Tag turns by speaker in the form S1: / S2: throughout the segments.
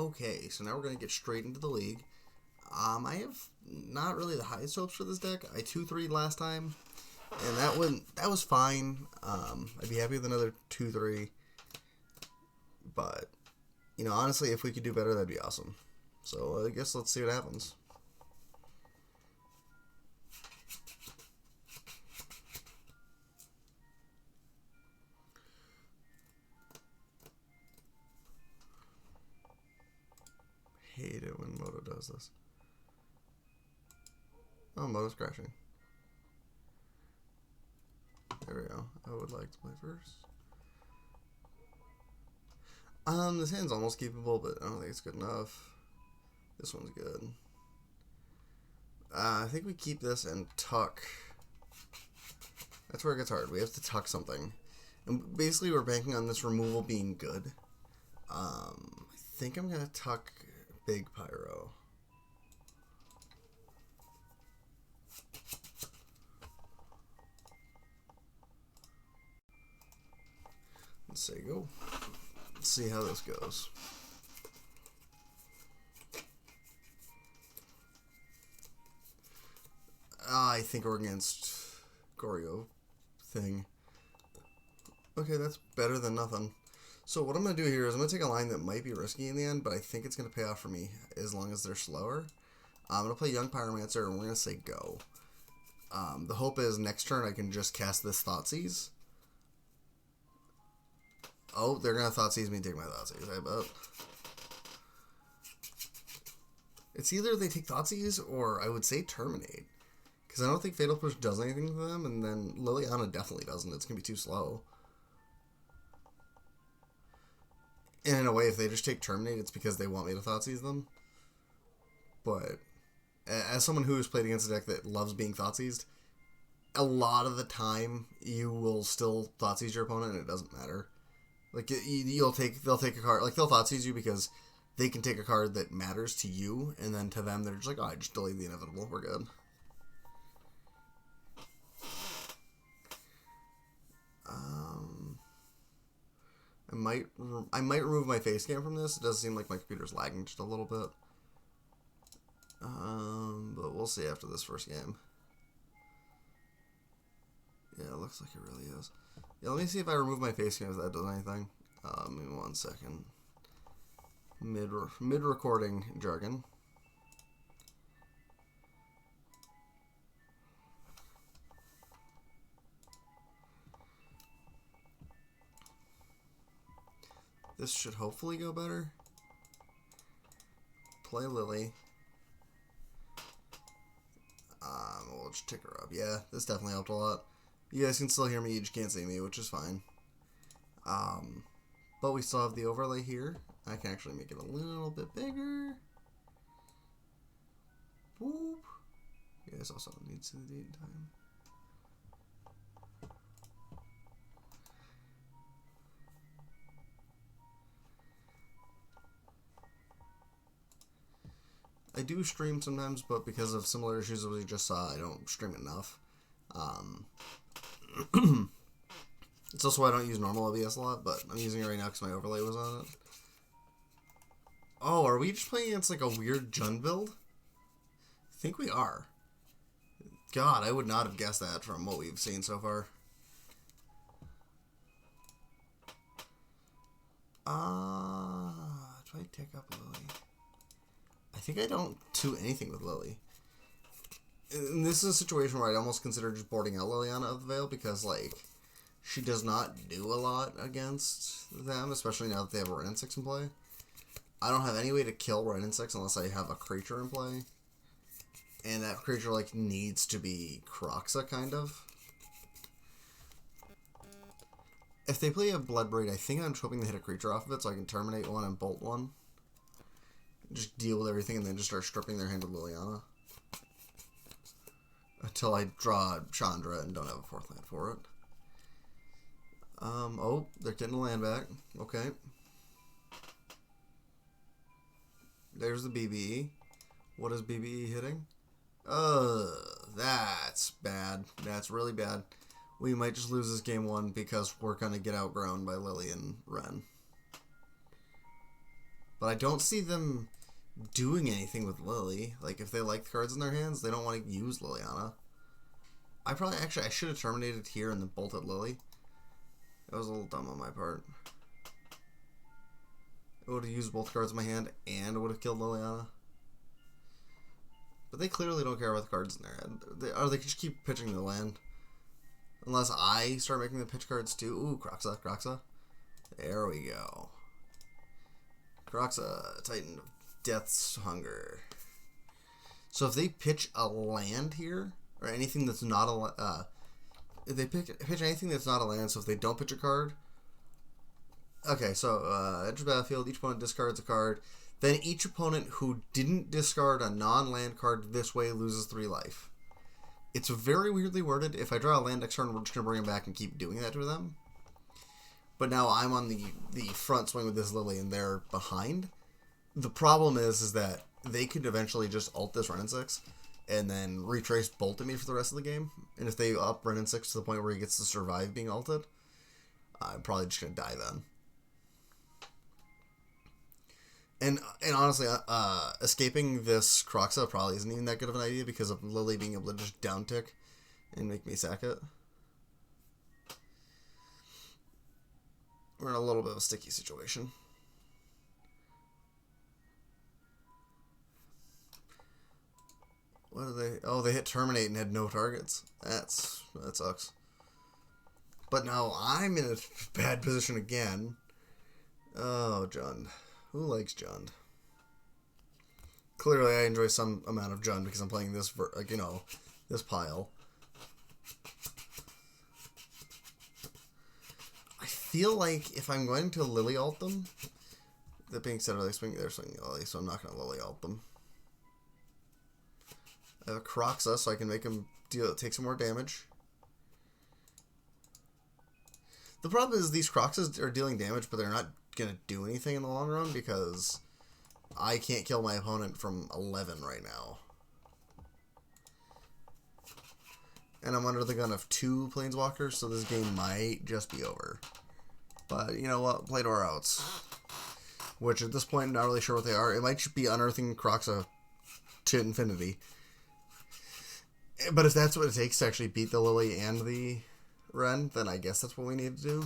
S1: Okay, so now we're going to get straight into the league. I have not really the highest hopes for this deck. I 2-3'd last time, and that was fine. I'd be happy with another 2-3. But, you know, honestly, if we could do better, that'd be awesome. So I guess let's see what happens. Hate it when Moto does this. Oh, Moto's crashing. There we go. I would like to play first. This hand's almost keepable, but I don't think it's good enough. This one's good. I think we keep this and tuck. That's where it gets hard. We have to tuck something. And basically we're banking on this removal being good. I think I'm going to tuck Big Pyro. Let's say go. Let's see how this goes. I think we're against Goryo thing. Okay, that's better than nothing. So what I'm going to do here is I'm going to take a line that might be risky in the end, but I think it's going to pay off for me as long as they're slower. I'm going to play Young Pyromancer, and we're going to say go. The hope is next turn I can just cast this Thoughtseize. Oh, they're going to Thoughtseize me and take my Thoughtseize, I bet. It's either they take Thoughtseize or I would say Terminate. Because I don't think Fatal Push does anything to them, and then Liliana definitely doesn't. It's going to be too slow. And in a way, if they just take Terminate, it's because they want me to Thoughtseize them. But as someone who has played against a deck that loves being Thoughtseized, a lot of the time you will still Thoughtseize your opponent and it doesn't matter. Like, they'll take a card, like they'll Thoughtseize you because they can take a card that matters to you, and then to them they're just like, oh, I just delayed the inevitable, we're good. I might remove my face cam from this. It does seem like my computer's lagging just a little bit. But we'll see after this first game. Yeah, it looks like it really is. Yeah, let me see if I remove my face cam if that does anything. Give me 1 second. Mid-recording jargon. This should hopefully go better. Play Lily. We'll just tick her up. Yeah, this definitely helped a lot. You guys can still hear me, you just can't see me, which is fine. But we still have the overlay here. I can actually make it a little bit bigger. Whoop. You guys also need to see the date and time. I do stream sometimes, but because of similar issues that we just saw, I don't stream enough. It's also why I don't use normal OBS a lot, but I'm using it right now because my overlay was on it. Oh, are we just playing against like a weird Jund build? I think we are. God, I would not have guessed that from what we've seen so far. Do I take up Lily? I think I don't do anything with Lily. And this is a situation where I'd almost consider just boarding out Liliana of the Veil because, like, she does not do a lot against them, especially now that they have a Renin 6 in play. I don't have any way to kill Renin 6 unless I have a creature in play. And that creature, like, needs to be Kroxa, kind of. If they play a Bloodbraid, I think I'm just hoping to hit a creature off of it so I can terminate one and bolt one. Just deal with everything and then just start stripping their hand with Liliana. Until I draw Chandra and don't have a 4th land for it. Oh, they're getting the land back. Okay. There's the BBE. What is BBE hitting? That's bad. That's really bad. We might just lose this game 1 because we're going to get outgrown by Lily and Ren. But I don't see them doing anything with Lily. Like, if they like the cards in their hands, they don't want to use Liliana. I should have terminated here and then bolted Lily. That was a little dumb on my part. I would have used both cards in my hand and would have killed Liliana. But they clearly don't care about the cards in their hand. They can just keep pitching the land. Unless I start making the pitch cards too. Ooh, Kroxa. There we go. Kroxa, Titan of Death's Hunger. So if they pitch a land here, or anything that's not a if they pitch anything that's not a land, so if they don't pitch a card. Okay, so enter battlefield, each opponent discards a card. Then each opponent who didn't discard a non-land card this way loses 3 life. It's very weirdly worded. If I draw a land next turn, we're just going to bring them back and keep doing that to them. But now I'm on the front swing with this Lily, and they're behind. The problem is that they could eventually just ult this Renin 6, and then retrace bolt at me for the rest of the game. And if they up Renin 6 to the point where he gets to survive being ulted, I'm probably just going to die then. And honestly, escaping this Kroxa probably isn't even that good of an idea because of Lily being able to just down tick and make me sack it. We're in a little bit of a sticky situation. What are they? Oh, they hit terminate and had no targets. That sucks. But now I'm in a bad position again. Oh, Jund. Who likes Jund? Clearly, I enjoy some amount of Jund because I'm playing this, this pile. I feel like if I'm going to Lily ult them, that being said, they're swinging Lily, so I'm not going to Lily ult them. I have a Kroxa, so I can make him take some more damage. The problem is these Kroxas are dealing damage, but they're not going to do anything in the long run because I can't kill my opponent from 11 right now. And I'm under the gun of 2 Planeswalkers, so this game might just be over. But you know what? Play to our outs. Which at this point, I'm not really sure what they are. It might just be unearthing Kroxa to infinity. But if that's what it takes to actually beat the Lily and the Ren, then I guess that's what we need to do.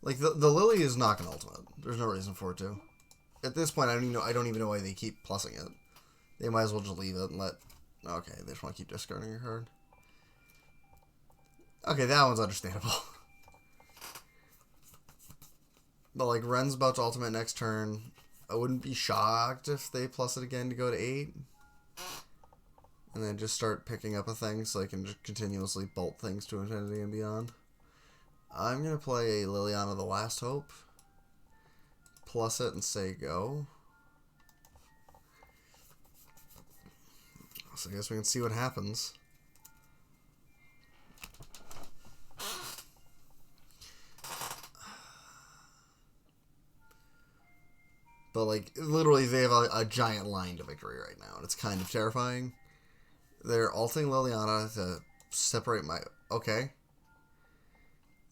S1: Like, the Lily is not going to ultimate. There's no reason for it to. At this point, I don't even know why they keep plussing it. They might as well just leave it and let... Okay, they just want to keep discarding your card. Okay, that one's understandable. But, like, Ren's about to ultimate next turn. I wouldn't be shocked if they plus it again to go to 8. And then just start picking up a thing so I can just continuously bolt things to infinity and beyond. I'm going to play a Liliana the Last Hope. Plus it and say go. So I guess we can see what happens. But, like, literally they have a giant line to victory right now. And it's kind of terrifying. They're ulting Liliana to separate my... Okay.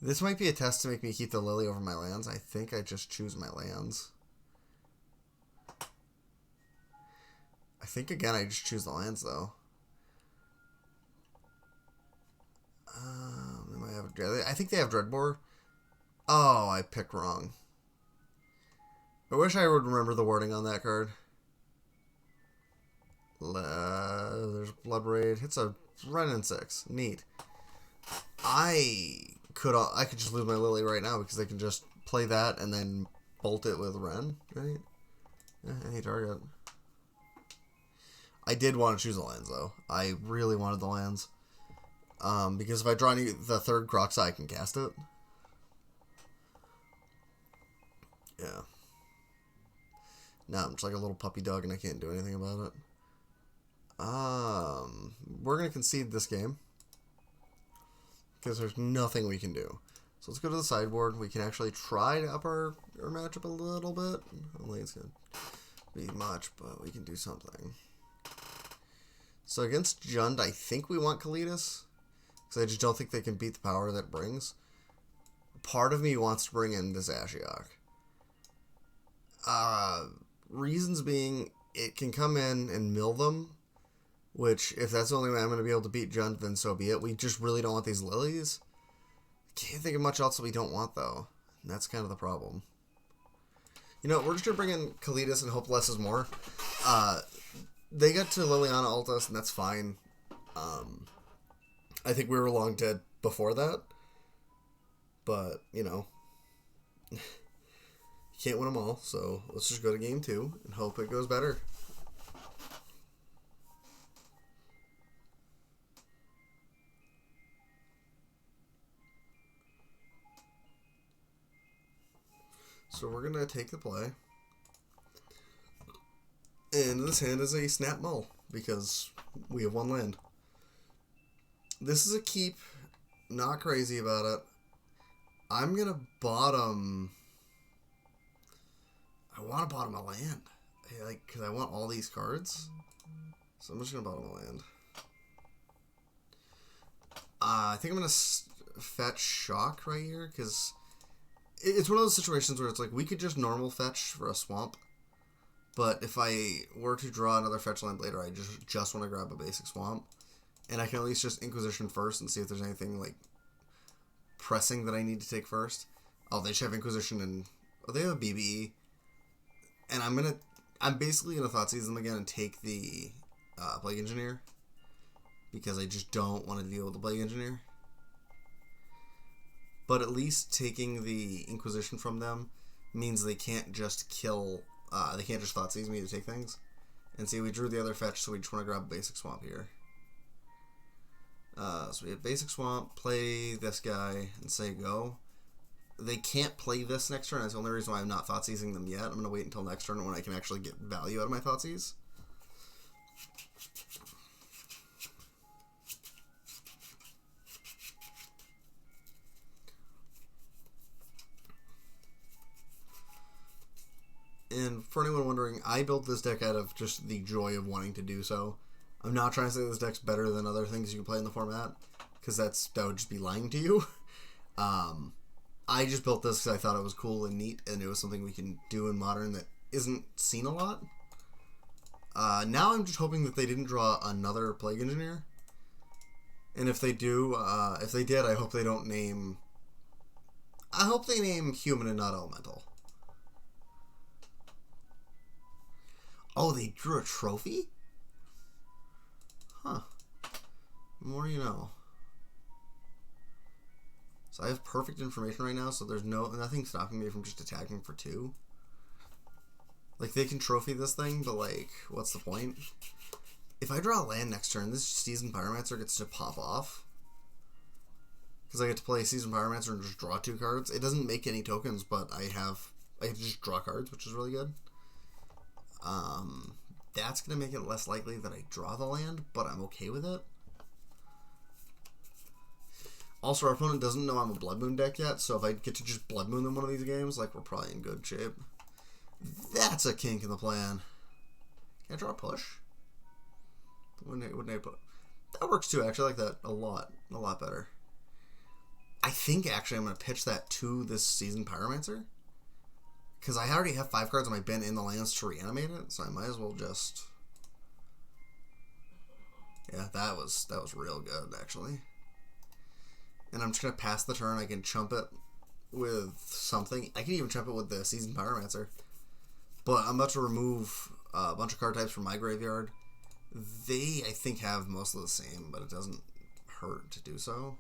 S1: This might be a test to make me keep the Lily over my lands. I think I just choose my lands. I think, again, I just choose the lands, though. They might have, I think they have Dreadbore. Oh, I picked wrong. I wish I would remember the wording on that card. There's Blood Raid. It's a Renin 6. Neat. I could just lose my Lily right now because they can just play that and then bolt it with Ren, right? Yeah, any target. I did want to choose the lands, though. I really wanted the lands. Because if I draw the third Kroxa, I can cast it. Yeah. Now I'm just like a little puppy dog and I can't do anything about it. We're going to concede this game. Because there's nothing we can do. So let's go to the sideboard. We can actually try to up our matchup a little bit. Only it's going to be much, but we can do something. So against Jund, I think we want Kalidas. Because I just don't think they can beat the power that it brings. Part of me wants to bring in this Ashiok. Reasons being, it can come in and mill them, which, if that's the only way I'm going to be able to beat Jund, then so be it. We just really don't want these lilies. Can't think of much else that we don't want, though. And that's kind of the problem. You know, we're just going to bring in Kalidas and hope less is more. They got to Liliana ult us, and that's fine. I think we were long dead before that. But, you know, you can't win them all, so let's just go to game 2 and hope it goes better. So we're going to take the play. And this hand is a snap mull, because we have 1 land. This is a keep, not crazy about it. I'm going to bottom... I want to bottom a land. Because I want all these cards. So I'm just going to bottom a land. I think I'm going to fetch Shock right here, because it's one of those situations where it's like, we could just normal fetch for a swamp. But if I were to draw another fetch land later, I just want to grab a basic swamp. And I can at least just Inquisition first and see if there's anything, like, pressing that I need to take first. Oh, they should have Inquisition and... Oh, they have a BBE. And I'm basically going to Thoughtseize them again and take the Plague Engineer. Because I just don't want to deal with the Plague Engineer. But at least taking the Inquisition from them means they can't just kill... they can't just Thoughtseize me to take things. And see, we drew the other fetch, so we just want to grab a basic swamp here. So we have basic swamp, play this guy, and say go. They can't play this next turn. That's the only reason why I'm not Thoughtseizing them yet. I'm going to wait until next turn when I can actually get value out of my Thoughtseize. And for anyone wondering, I built this deck out of just the joy of wanting to do so. I'm not trying to say this deck's better than other things you can play in the format, because that would just be lying to you. I just built this because I thought it was cool and neat, and it was something we can do in Modern that isn't seen a lot. Now I'm just hoping that they didn't draw another Plague Engineer. And if they do, if they did, I hope they don't name... I hope they name Human and not Elemental. Oh, they drew a trophy? Huh. The more you know. So I have perfect information right now, so there's nothing stopping me from just attacking for 2. Like, they can trophy this thing, but, like, what's the point? If I draw a land next turn, this Seasoned Pyromancer gets to pop off. Because I get to play Seasoned Pyromancer and just draw 2 cards. It doesn't make any tokens, but I get to just draw cards, which is really good. That's going to make it less likely that I draw the land, but I'm okay with it. Also, our opponent doesn't know I'm a Blood Moon deck yet, so if I get to just Blood Moon in one of these games, like, we're probably in good shape. That's a kink in the plan. Can I draw a push? Wouldn't I put... That works too, actually. I like that a lot. A lot better. I think, actually, I'm going to pitch that to this Seasoned Pyromancer. Because I already have 5 cards on my bin in the lands to reanimate it, so I might as well just... Yeah, that was real good, actually. And I'm just going to pass the turn. I can chump it with something. I can even chump it with the Seasoned Pyromancer. But I'm about to remove a bunch of card types from my graveyard. They, I think, have most of the same, but it doesn't hurt to do so.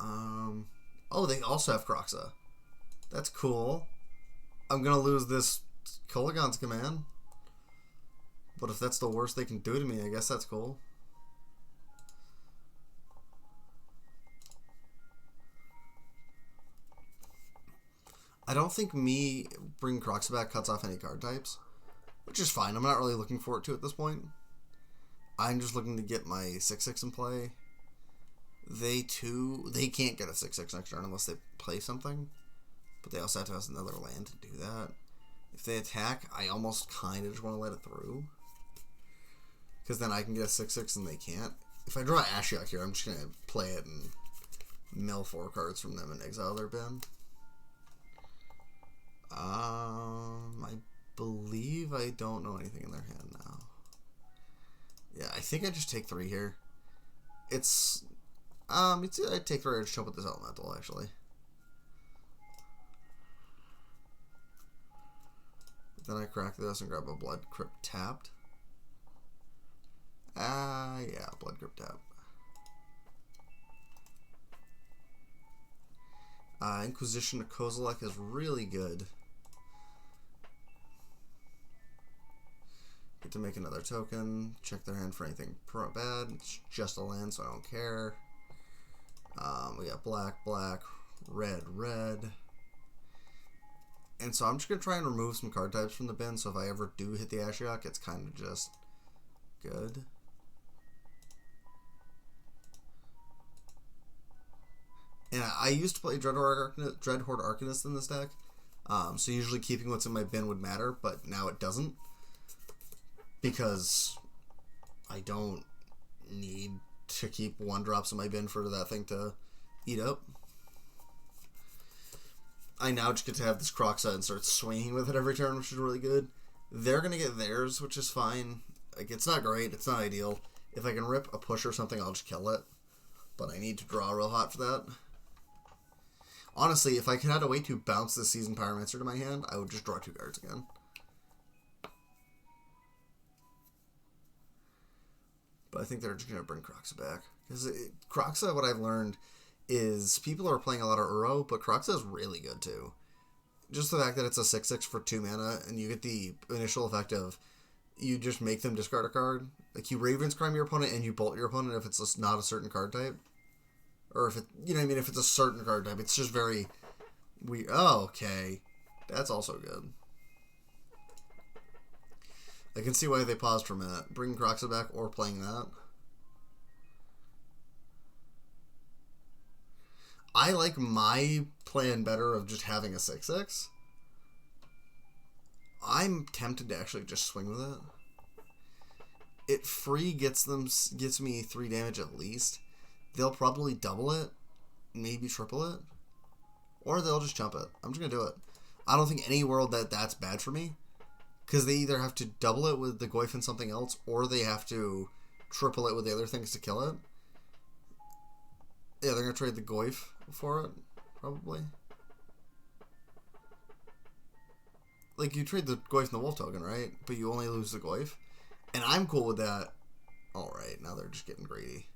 S1: Oh, they also have Kroxa. That's cool. I'm going to lose this Kolaghan's Command. But if that's the worst they can do to me, I guess that's cool. I don't think me bringing Kroxa back cuts off any card types. Which is fine. I'm not really looking forward to at this point. I'm just looking to get my 6/6 in play. They can't get a 6/6 next turn unless they play something. But they also have to have another land to do that. If they attack, I almost kind of just want to let it through. Because then I can get a 6/6 and they can't. If I draw Ashiok here, I'm just going to play it and mill 4 cards from them and exile their bin. believe I don't know anything in their hand now. Yeah, I think I just take 3 here. It's I take 3 or just jump with this elemental, actually. Then I crack this and grab a Blood Crypt tapped. Yeah, Blood Crypt tap. Inquisition of Kozilek is really good. Get to make another token. Check their hand for anything bad. It's just a land, so I don't care. We got black, black, red, red. And so I'm just going to try and remove some card types from the bin, so if I ever do hit the Ashiok, it's kind of just good. And I used to play Dreadhorde Arcanist in this deck, so usually keeping what's in my bin would matter, but now it doesn't. Because I don't need to keep 1-drops in my bin for that thing to eat up. I now just get to have this Kroxa and start swinging with it every turn, which is really good. They're going to get theirs, which is fine. Like, it's not great. It's not ideal. If I can rip a push or something, I'll just kill it. But I need to draw real hot for that. Honestly, if I had a way to bounce this Seasoned Pyromancer to my hand, I would just draw 2 cards again. But I think they're just going to bring Kroxa back. Because Kroxa, what I've learned, is people are playing a lot of Uro, but Kroxa is really good too. Just the fact that it's a 6/6 for 2 mana, and you get the initial effect of, you just make them discard a card. Like, you Raven's Crime your opponent, and you bolt your opponent if it's not a certain card type. Or if it, you know what I mean, if it's a certain card type. It's just very weird. Oh, okay. That's also good. I can see why they paused for a minute. Bringing Kroxa back or playing that. I like my plan better of just having a 6/6. I'm tempted to actually just swing with it. It free gets me 3 damage at least. They'll probably double it, maybe triple it, or they'll just jump it. I'm just gonna do it. I don't think any world that's bad for me. Because they either have to double it with the Goyf and something else, or they have to triple it with the other things to kill it. Yeah, they're going to trade the Goyf for it, probably. Like, you trade the Goyf and the Wolf token, right? But you only lose the Goyf. And I'm cool with that. Alright, now they're just getting greedy.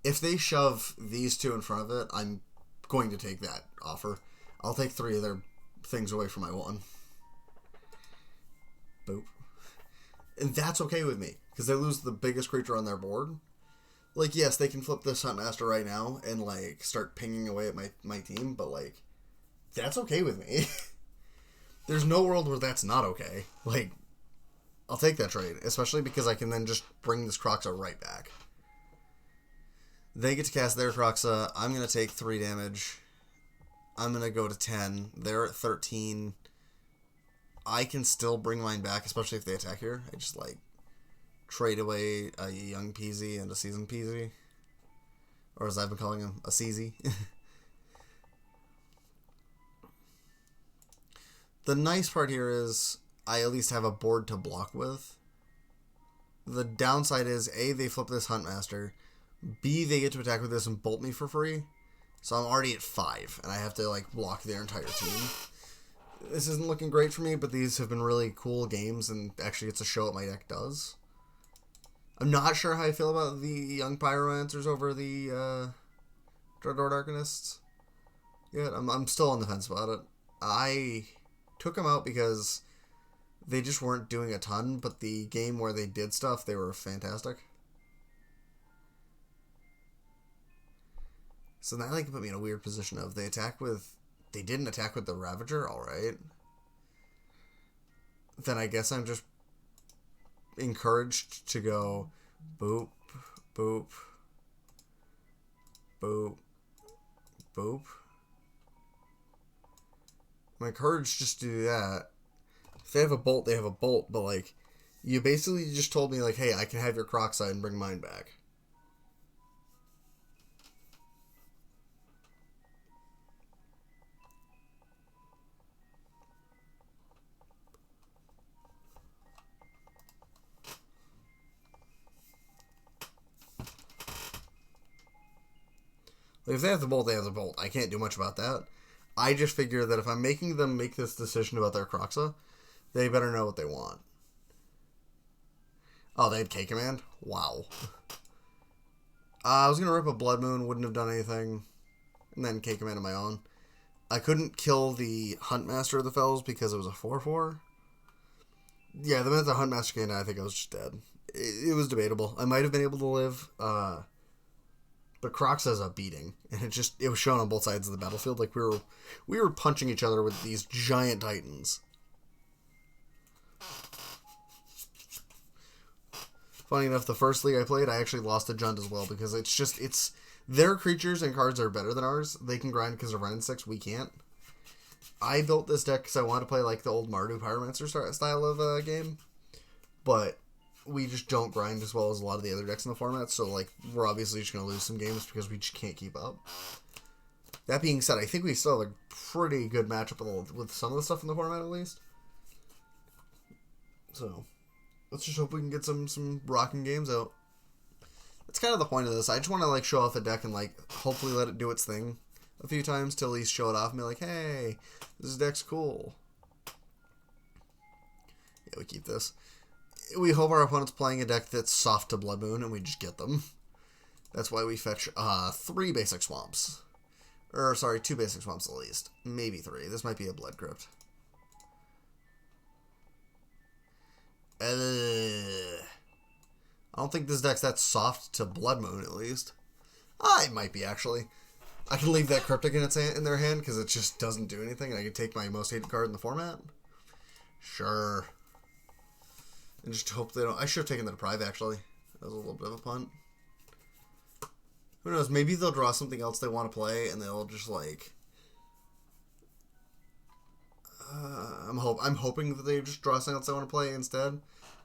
S1: If they shove these 2 in front of it, I'm going to take that offer. I'll take 3 of their things away from my 1. Boop. And that's okay with me, because they lose the biggest creature on their board. Like, yes, they can flip this Huntmaster right now and, like, start pinging away at my team, but, like, that's okay with me. There's no world where that's not okay. Like, I'll take that trade, especially because I can then just bring this Kroxa right back. They get to cast their Kroxa. I'm going to take 3 damage. I'm going to go to 10. They're at 13. I can still bring mine back, especially if they attack here. I just, like, trade away a young Peasy and a seasoned Peasy. Or as I've been calling him, a Seasy. The nice part here is I at least have a board to block with. The downside is, A, they flip this Huntmaster. B, they get to attack with this and bolt me for free. So I'm already at 5, and I have to, like, block their entire team. This isn't looking great for me, but these have been really cool games, and actually it's a show what my deck does. I'm not sure how I feel about the young Pyromancers over the Dreadhorde Arcanists yet. I'm still on the fence about it. I took them out because they just weren't doing a ton, but the game where they did stuff, they were fantastic. So that, like, put me in a weird position of they didn't attack with the Ravager, alright. Then I guess I'm just encouraged to go boop, boop, boop, boop. I'm encouraged just to do that. If they have a bolt, they have a bolt, but, like, you basically just told me, like, hey, I can have your Kroxa and bring mine back. Like, if they have the bolt, they have the bolt. I can't do much about that. I just figure that if I'm making them make this decision about their Kroxa, they better know what they want. Oh, they had K-Command? Wow. I was going to rip a Blood Moon, wouldn't have done anything. And then K-Command of my own. I couldn't kill the Huntmaster of the Fells because it was a 4-4. Yeah, the minute the Huntmaster came in, I think I was just dead. It was debatable. I might have been able to live, but Kroxa's a beating. And it was shown on both sides of the battlefield. Like, we were punching each other with these giant titans. Funny enough, the first league I played, I actually lost to Jund as well, because it's their creatures and cards are better than ours. They can grind because of Ren 6, we can't. I built this deck because I wanted to play like the old Rakdos Pyromancer style of game, but we just don't grind as well as a lot of the other decks in the format, so like we're obviously just going to lose some games because we just can't keep up. That being said, I think we still have a pretty good matchup with some of the stuff in the format at least. So let's just hope we can get some rocking games out. That's kind of the point of this. I just want to like show off the deck and like hopefully let it do its thing a few times till at least show it off and be like, hey, this deck's cool. Yeah, we keep this. We hope our opponent's playing a deck that's soft to Blood Moon and we just get them. That's why we fetch 3 basic swamps. Or, sorry, 2 basic swamps at least. Maybe 3. This might be a Blood Crypt. I don't think this deck's that soft to Blood Moon, at least. It might be, actually. I can leave that Cryptic in their hand, because it just doesn't do anything, and I can take my most hated card in the format. Sure. And just hope they don't... I should have taken the Deprive, actually. That was a little bit of a punt. Who knows, maybe they'll draw something else they want to play, and they'll just, like... I'm hoping that they just draw something else they want to play instead,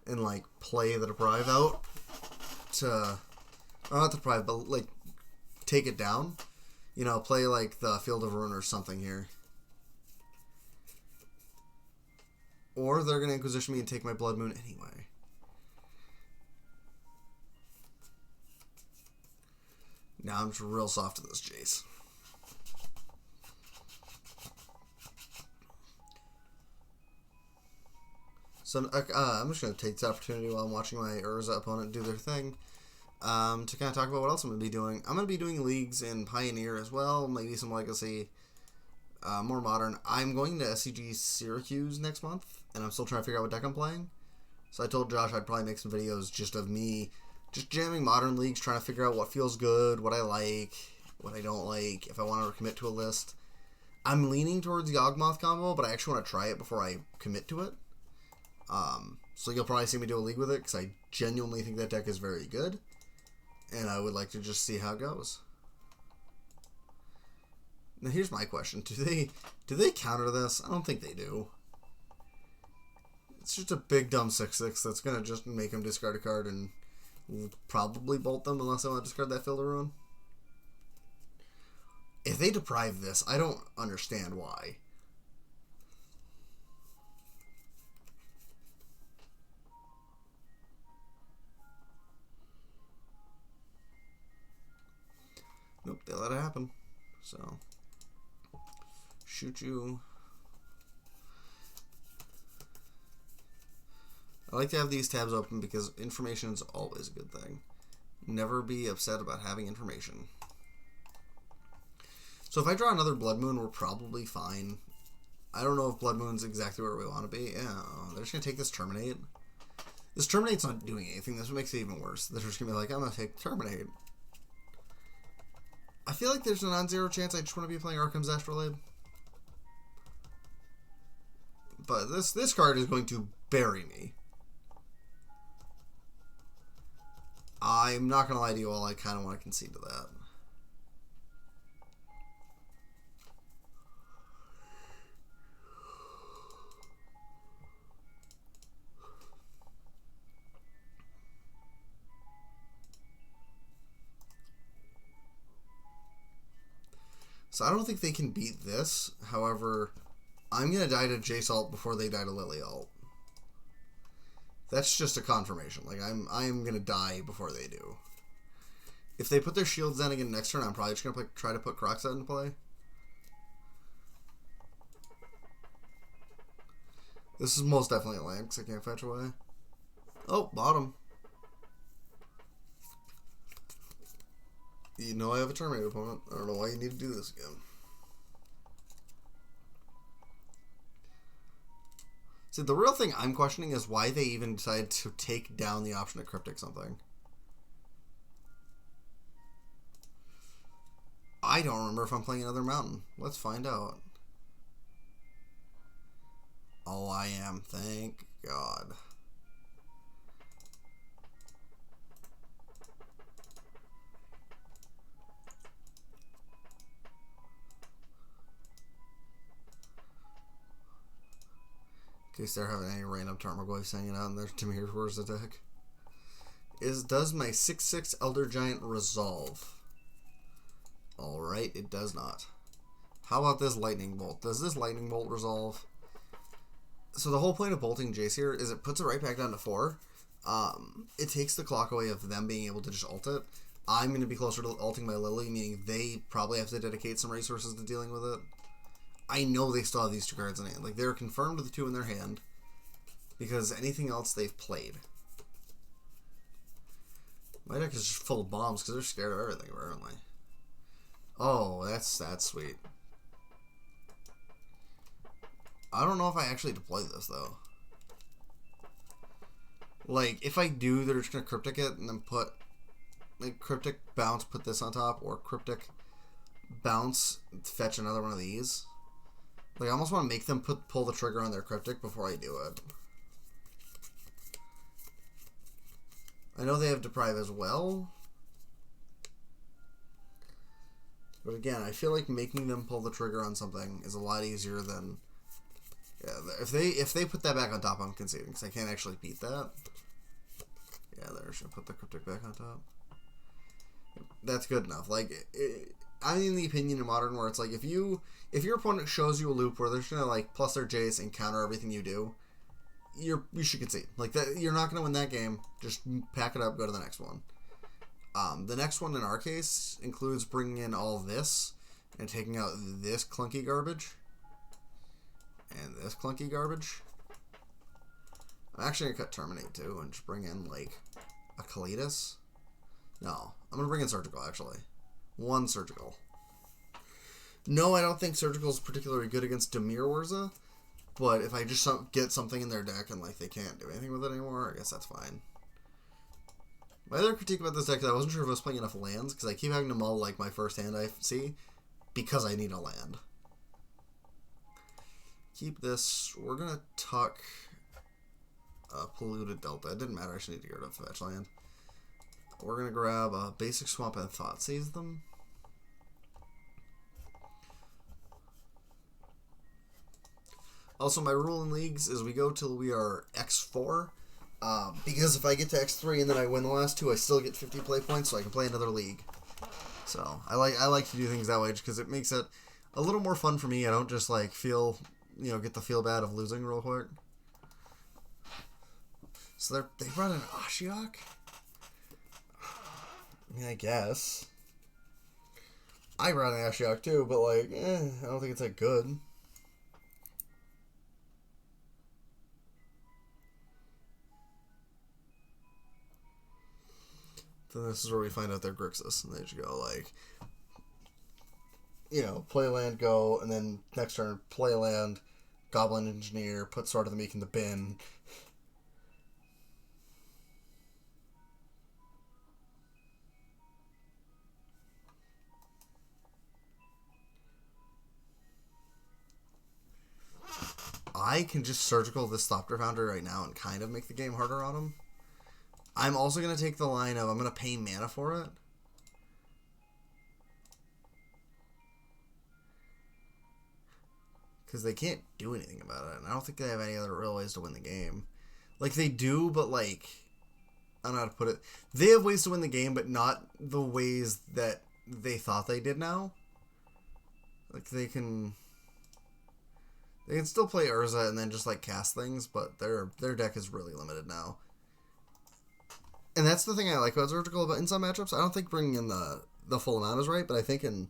S1: and like play the Deprive out to, not the Deprive, but like take it down. You know, play like the Field of Ruin or something here. Or they're gonna Inquisition me and take my Blood Moon anyway. Now I'm just real soft to this Jace. So I'm just going to take this opportunity while I'm watching my Urza opponent do their thing to kind of talk about what else I'm going to be doing. I'm going to be doing leagues in Pioneer as well, maybe some Legacy, more Modern. I'm going to SCG Syracuse next month, and I'm still trying to figure out what deck I'm playing. So I told Josh I'd probably make some videos just of me just jamming Modern leagues, trying to figure out what feels good, what I like, what I don't like, if I want to commit to a list. I'm leaning towards the Yawgmoth combo, but I actually want to try it before I commit to it. So you'll probably see me do a league with it, because I genuinely think that deck is very good, and I would like to just see how it goes. Now here's my question. Do they counter this? I don't think they do. It's just a big dumb 6/6 that's going to just make them discard a card and probably bolt them unless I want to discard that Field of Ruin. If they deprive this, I don't understand why. Nope, they let it happen. So, shoot you. I like to have these tabs open because information is always a good thing. Never be upset about having information. So if I draw another Blood Moon, we're probably fine. I don't know if Blood Moon's exactly where we want to be. Yeah, they're just going to take this Terminate. This Terminate's not doing anything. This makes it even worse. They're just going to be like, I'm going to take Terminate. I feel like there's a non-zero chance I just want to be playing Arkham's Astrolabe. But this card is going to bury me. I'm not going to lie to you all, I kind of want to concede to that. So I don't think they can beat this. However, I'm going to die to Jace Alt before they die to Lily Alt. That's just a confirmation. Like, I'm going to die before they do. If they put their shields down again next turn, I'm probably just going to try to put Crocs out into play. This is most definitely a land because I can't fetch away. Oh, bottom. You know I have a Terminator opponent. I don't know why you need to do this again. See, the real thing I'm questioning is why they even decided to take down the option to Cryptic something. I don't remember if I'm playing another mountain. Let's find out. Oh, I am. Thank God. In case they're having any random Tarmogoyfs hanging out in their Dimir Urza deck. Does my 6/6 Elder Giant resolve? Alright, it does not. How about this Lightning Bolt? Does this Lightning Bolt resolve? So the whole point of bolting Jace here is it puts it right back down to 4. It takes the clock away of them being able to just ult it. I'm going to be closer to ulting my Lily, meaning they probably have to dedicate some resources to dealing with it. I know they still have these 2 cards in hand. Like, they're confirmed with the 2 in their hand. Because anything else they've played. My deck is just full of bombs because they're scared of everything, apparently. Oh, that's sweet. I don't know if I actually deploy this, though. Like, if I do, they're just going to Cryptic it and then put... Like, Cryptic bounce, put this on top, or Cryptic bounce, fetch another one of these. Like, I almost want to make them pull the trigger on their Cryptic before I do it. I know they have Deprive as well. But again, I feel like making them pull the trigger on something is a lot easier than... Yeah, if they put that back on top, I'm conceding, because I can't actually beat that. Yeah, there, should put the Cryptic back on top. That's good enough. Like, I'm in the opinion in Modern where it's like, if your opponent shows you a loop where they're just gonna like plus their Jace and counter everything you do, you should concede. Like that, you're not gonna win that game. Just pack it up, go to the next one. The next one in our case includes bringing in all this and taking out this clunky garbage and this clunky garbage. I'm actually gonna cut Terminate too and just bring in like a Kalidas. No, I'm gonna bring in Surgical actually. 1 Surgical. No, I don't think Surgical is particularly good against Dimir Urza, but if I just get something in their deck and like they can't do anything with it anymore, I guess that's fine. My other critique about this deck is I wasn't sure if I was playing enough lands, because I keep having to mull like my first hand I see, because I need a land. Keep this. We're gonna tuck Polluted Delta. It didn't matter, I should need to get rid of the fetch land. We're gonna grab a Basic Swamp and Thoughtseize them. Also, my rule in leagues is we go till we are X4. Because if I get to X3 and then I win the last 2, I still get 50 play points, so I can play another league. So I like to do things that way because it makes it a little more fun for me. I don't just like feel, get the feel bad of losing real quick. So they brought in Ashiok. I mean, I guess I brought in Ashiok too, but like, I don't think it's that good. Then this is where we find out they're Grixis, and they just go like, play land, go, and then next turn, play land, Goblin Engineer, put Sword of the Meek in the bin. I can just Surgical this Thopter Founder right now and kind of make the game harder on them. I'm also going to take the line of I'm going to pay mana for it. Because they can't do anything about it. And I don't think they have any other real ways to win the game. Like, they do, but, like, I don't know how to put it. They have ways to win the game, but not the ways that they thought they did now. Like, they can still play Urza and then just, like, cast things, but their deck is really limited now. And that's the thing I like about Surgical, but in some matchups, I don't think bringing in the full amount is right, but I think in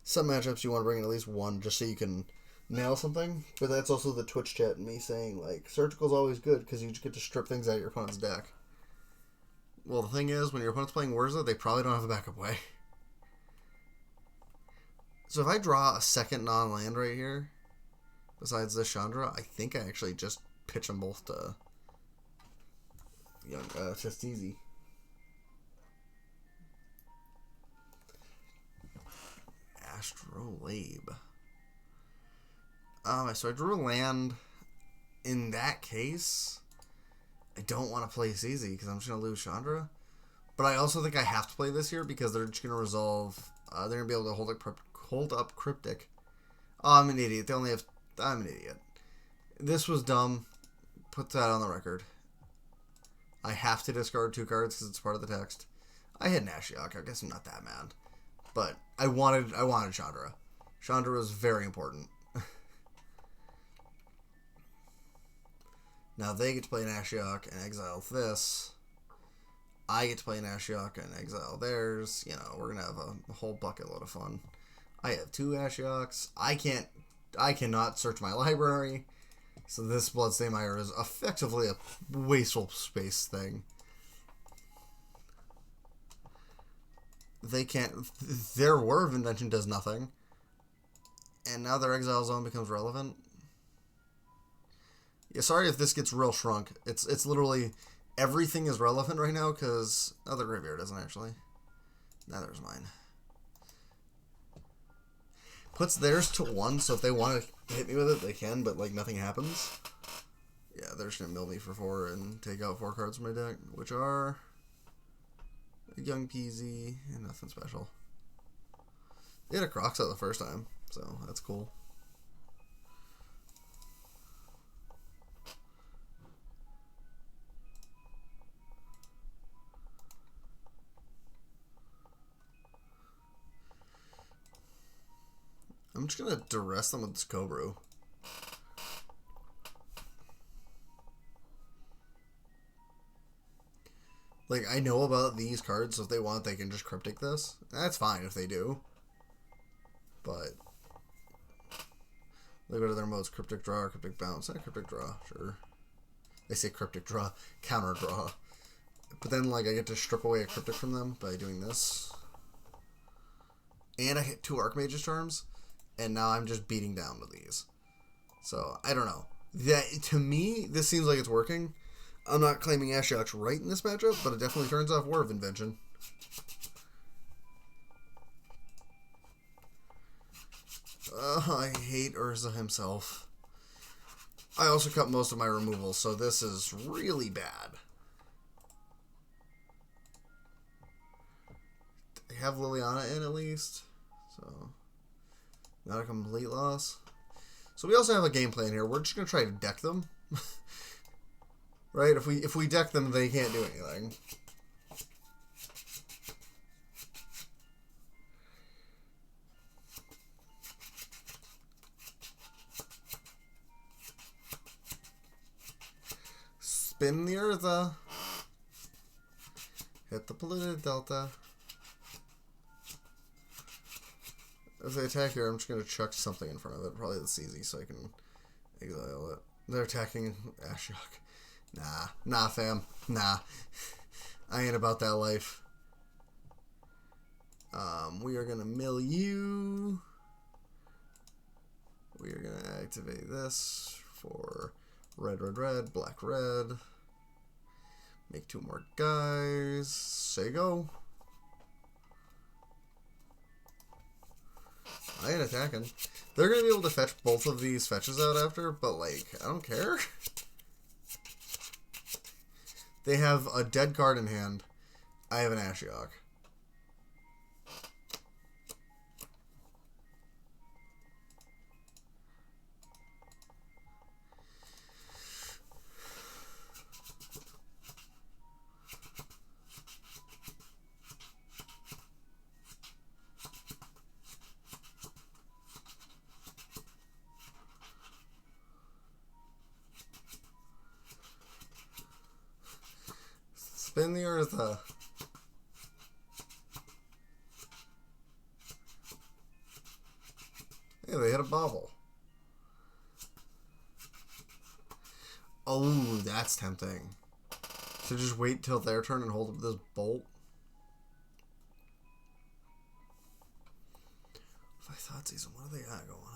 S1: some matchups you want to bring in at least one just so you can nail something. But that's also the Twitch chat and me saying, like, Surgical's always good because you just get to strip things out of your opponent's deck. Well, the thing is, when your opponent's playing Urza, they probably don't have a backup way. So if I draw a second non-land right here, besides this Chandra, I think I actually just pitch them both to just easy. Astrolabe. So I drew a land. In that case, I don't want to play easy because I'm just going to lose Chandra. But I also think I have to play this here because they're just going to resolve. They're going to be able to hold up Cryptic. Oh, I'm an idiot. I'm an idiot. This was dumb. Put that on the record. I have to discard 2 cards because it's part of the text. I had an Ashiok. I guess I'm not that mad. But I wanted Chandra. Chandra was very important. Now they get to play an Ashiok and exile this. I get to play an Ashiok and exile theirs. You know, we're going to have a whole bucket load of fun. I have 2 Ashioks. I cannot search my library. So this Bloodstained Mire is effectively a wasteful space thing. They can't... Their War of Invention does nothing. And now their Exile Zone becomes relevant. Yeah, sorry if this gets real shrunk. It's literally... Everything is relevant right now because... Oh, the Graveyard isn't actually. Neither's mine. Puts theirs to 1, so if they want to hit me with it, they can, but, like, nothing happens. Yeah, they're just going to mill me for 4 and take out 4 cards from my deck, which are Young Peasy and nothing special. They had a Croxa the first time, so that's cool. I'm just going to duress them with this Cobra. Like, I know about these cards, so if they want, they can just Cryptic this. That's fine if they do. But they go to their modes, Cryptic Draw or Cryptic Bounce. Cryptic Draw, sure. They say Cryptic Draw, Counter Draw. But then, like, I get to strip away a Cryptic from them by doing this. And I hit 2 Archmage's Charms. And now I'm just beating down with these. So, I don't know. To me, this seems like it's working. I'm not claiming Ashiok's right in this matchup, but it definitely turns off War of Invention. I hate Urza himself. I also cut most of my removals, so this is really bad. I have Liliana in at least, so... Not a complete loss. So we also have a game plan here. We're just going to try to deck them. Right? If we deck them, they can't do anything. Spin the Urza. Hit the polluted Delta. If they attack here, I'm just going to chuck something in front of it. Probably that's easy, so I can exile it. They're attacking Ashiok. Nah, fam. Nah. I ain't about that life. We are going to mill you. We are going to activate this for red, black, red. Make 2 more guys. Say go. I ain't attacking. They're going to be able to fetch both of these fetches out after, but, like, I don't care. They have a dead card in hand. I have an Ashiok. Spin the Urza. Hey, they hit a bubble. Oh, that's tempting. So just wait till their turn and hold up this bolt. If I thought season, what do they got going on?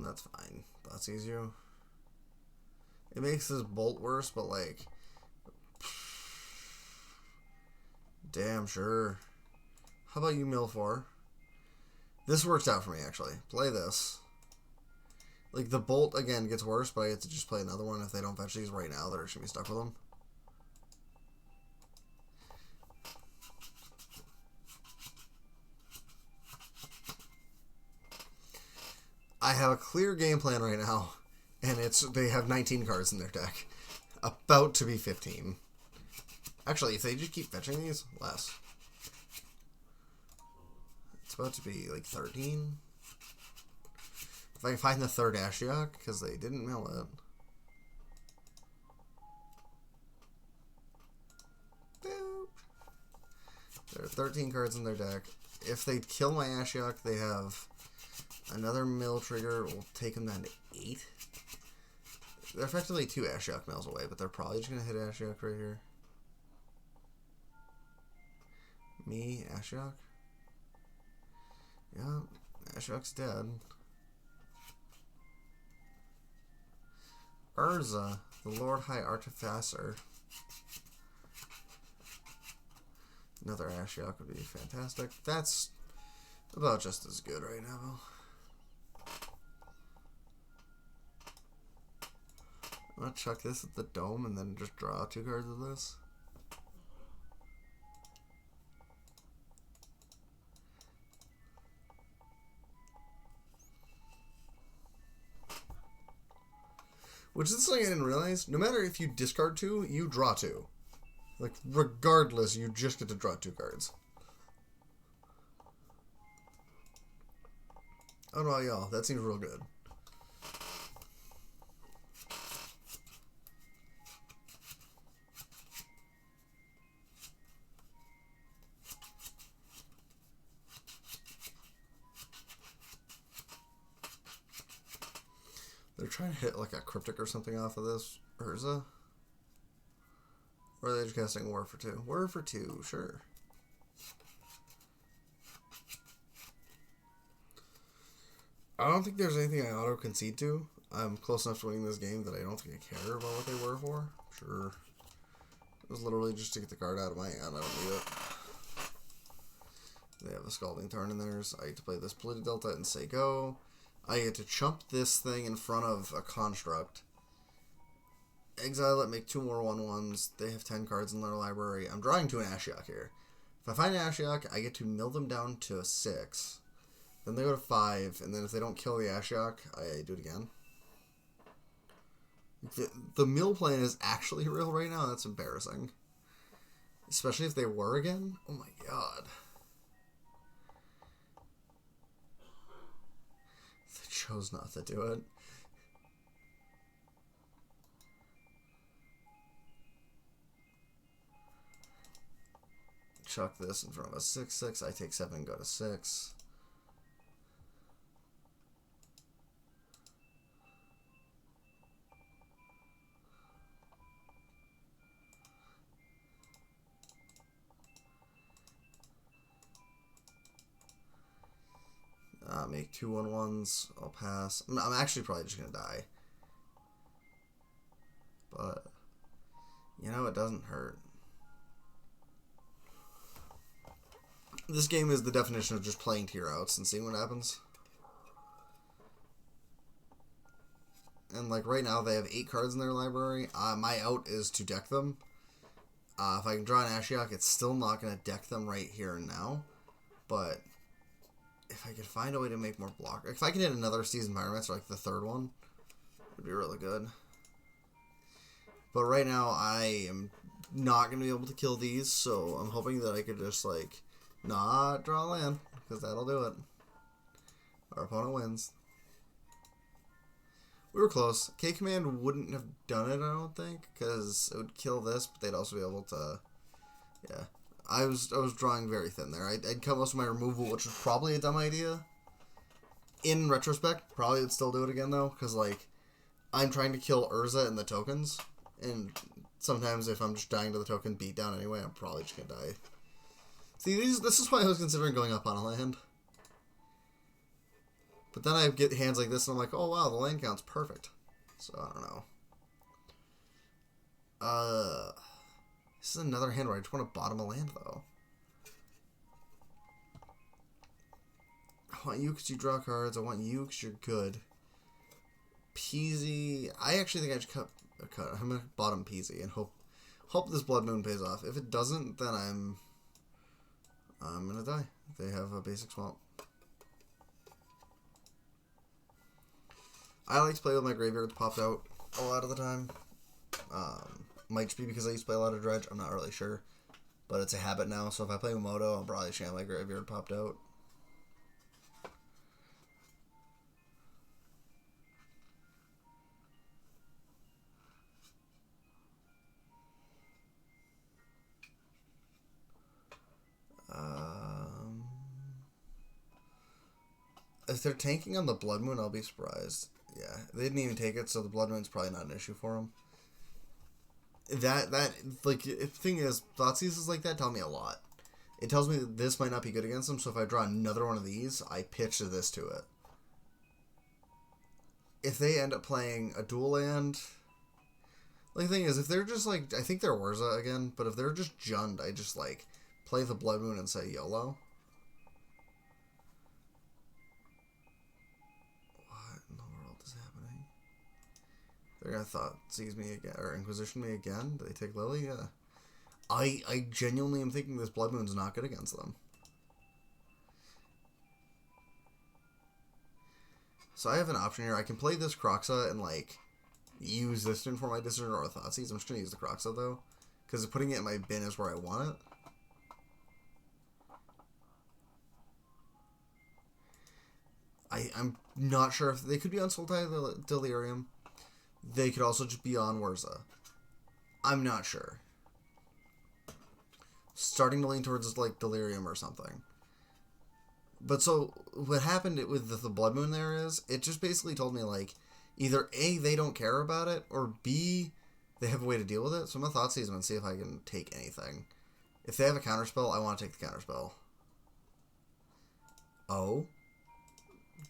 S1: That's fine. That's easier. It makes this bolt worse, but like, damn sure. How about you mill 4? This works out for me, actually. Play this. Like, the bolt, again, gets worse, but I get to just play another one if they don't fetch these right now. They're just going to be stuck with them. I have a clear game plan right now, and they have 19 cards in their deck. About to be 15. Actually, if they just keep fetching these, less. It's about to be like 13. If I can find the third Ashiok, because they didn't mill it. Boop. There are 13 cards in their deck. If they kill my Ashiok, they have another mill trigger. Will take them down to 8. They're effectively 2 Ashiok mills away, but they're probably just going to hit Ashiok right here. Me, Ashiok. Yeah, Ashiok's dead. Urza, the Lord High Artificer. Another Ashiok would be fantastic. That's about just as good right now. I'm gonna chuck this at the dome and then just draw 2 cards of this. Which is something I didn't realize. No matter if you discard 2, you draw 2. Like, regardless, you just get to draw 2 cards. I don't know about y'all. That seems real good. They're trying to hit like a cryptic or something off of this Urza. Or are they just casting War for 2? War for 2, sure. I don't think there's anything I auto-concede to. I'm close enough to winning this game that I don't think I care about what they were for. Sure. It was literally just to get the card out of my hand. I don't need it. They have a Scalding Tarn in theirs. I get to play this Polluted Delta and say go. I get to chump this thing in front of a construct. Exile it, make 2 more 1/1s. They have 10 cards in their library. I'm drawing to an Ashiok here. If I find an Ashiok, I get to mill them down to a 6. Then they go to 5, and then if they don't kill the Ashiok, I do it again. The mill plan is actually real right now. That's embarrassing. Especially if they were again. Oh my god. They chose not to do it. Chuck this in front of a 6/6. I take 7, go to 6. Make 2 1/1s. I'll pass. I'm actually probably just gonna die. But you know, it doesn't hurt. This game is the definition of just playing tier outs and seeing what happens. And like right now they have 8 cards in their library. My out is to deck them. If I can draw an Ashiok, it's still not going to deck them right here and now. But if I could find a way to make more block, if I can hit another Seasoned Pyromancer, like the 3rd one, it would be really good. But right now, I am not going to be able to kill these, so I'm hoping that I could just, like, not draw land, because that'll do it. Our opponent wins. We were close. K-Command wouldn't have done it, I don't think, because it would kill this, but they'd also be able to... Yeah. I was drawing very thin there. I'd cut most of my removal, which was probably a dumb idea. In retrospect, probably would still do it again, though, because, like, I'm trying to kill Urza and the tokens, and sometimes if I'm just dying to the token beatdown anyway, I'm probably just gonna die. See, this is why I was considering going up on a land. But then I get hands like this, and I'm like, oh wow, the land count's perfect. So, I don't know. This is another hand where I just want to bottom a land, though. I want you because you draw cards. I want you because you're good. Peasy. I actually think I should cut. I'm going to bottom Peasy and hope this Blood Moon pays off. If it doesn't, then I'm going to die. They have a basic swamp. I like to play with my graveyards popped out a lot of the time. Might just be because I used to play a lot of Dredge. I'm not really sure. But it's a habit now, so if I play Moto, I'll probably sham my graveyard popped out. If they're tanking on the Blood Moon, I'll be surprised. Yeah, they didn't even take it, so the Blood Moon's probably not an issue for them. Like, the thing is, Thoughtseizes like that tell me a lot. It tells me that this might not be good against them, so if I draw another one of these, I pitch this to it. If they end up playing a dual land... Like, the thing is, if they're just, like... I think they're Urza again, but if they're just Jund, I just, like, play the Blood Moon and say YOLO. They're gonna Thoughtseize me again, or Inquisition me again. Do they take Lily? Yeah. I genuinely am thinking this Blood Moon's not good against them. So I have an option here. I can play this Kroxa and, like, use this turn for my Discern or Thoughtseize. I'm just gonna use the Kroxa, though. Because putting it in my bin is where I want it. I'm not sure if they could be on Sultai Delirium. They could also just be on Urza. I'm not sure. Starting to lean towards, like, Delirium or something. But so, what happened with the Blood Moon there is, it just basically told me, like, either A, they don't care about it, or B, they have a way to deal with it. So I'm going to Thoughtseize them and see if I can take anything. If they have a counterspell, I want to take the counterspell. Oh.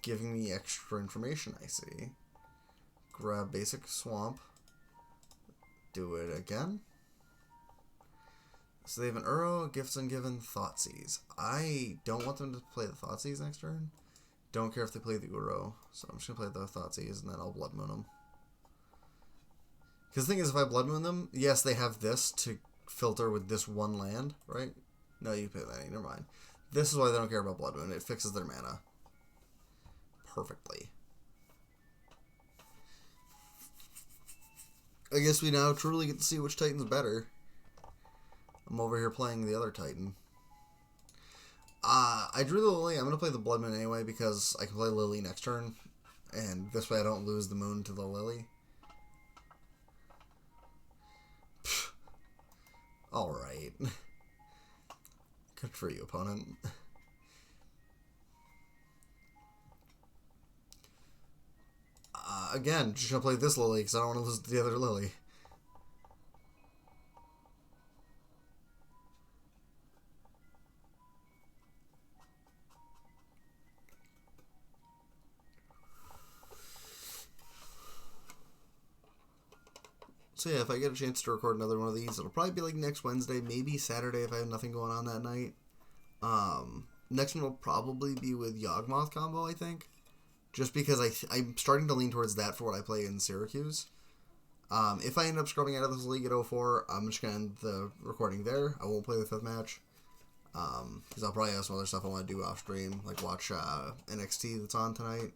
S1: Giving me extra information, I see. Grab basic swamp. Do it again. So they have an Uro, Gifts Ungiven, Thoughtseize. I don't want them to play the Thoughtseize next turn. Don't care if they play the Uro. So I'm just going to play the Thoughtseize and then I'll Blood Moon them. Because the thing is, if I Blood Moon them, yes, they have this to filter with this one land, right? No, you pay that. Never mind. This is why they don't care about Blood Moon. It fixes their mana perfectly. I guess we now truly get to see which Titan's better. I'm over here playing the other Titan. I drew the Lily. I'm going to play the Blood Moon anyway because I can play Lily next turn. And this way I don't lose the Moon to the Lily. Alright. Good for you, opponent. Again, just going to play this Lily because I don't want to lose the other Lily. So yeah, if I get a chance to record another one of these, it'll probably be like next Wednesday, maybe Saturday if I have nothing going on that night. Next one will probably be with Yawgmoth combo, I think. Just because I'm starting to lean towards that for what I play in Syracuse. If I end up scrubbing out of this league at 04, I'm just going to end the recording there. I won't play the 5th match. Because I'll probably have some other stuff I want to do off stream, like watch NXT that's on tonight.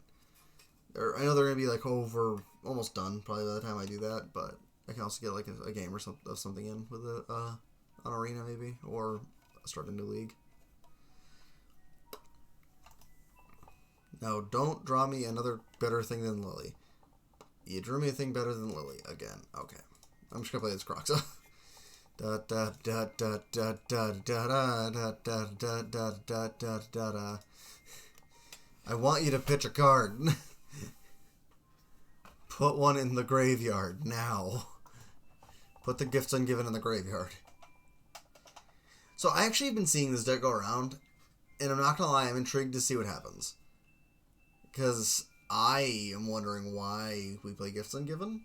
S1: I know they're going to be like almost done probably by the time I do that, but I can also get like a game or something in with an arena maybe, or start a new league. Now, don't draw me another better thing than Lily. You drew me a thing better than Lily again. Okay, I'm just gonna play this Croxa. Da da da da da da da da da da da da da da da. I want you to pitch a card. Put one in the graveyard now. Put the gifts ungiven in the graveyard. So I actually have been seeing this deck go around, and I'm not gonna lie, I'm intrigued to see what happens. Because I am wondering why we play gifts ungiven.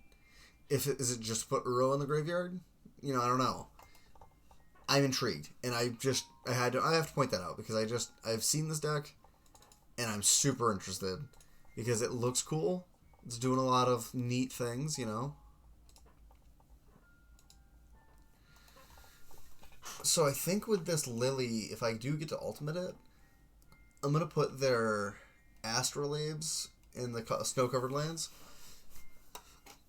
S1: Is it just to put Uro in the graveyard? You know, I don't know. I'm intrigued, and I have to point that out because I've seen this deck, and I'm super interested because it looks cool. It's doing a lot of neat things, you know. So I think with this Lily, if I do get to ultimate it, I'm gonna put their Astrolabes in the snow-covered lands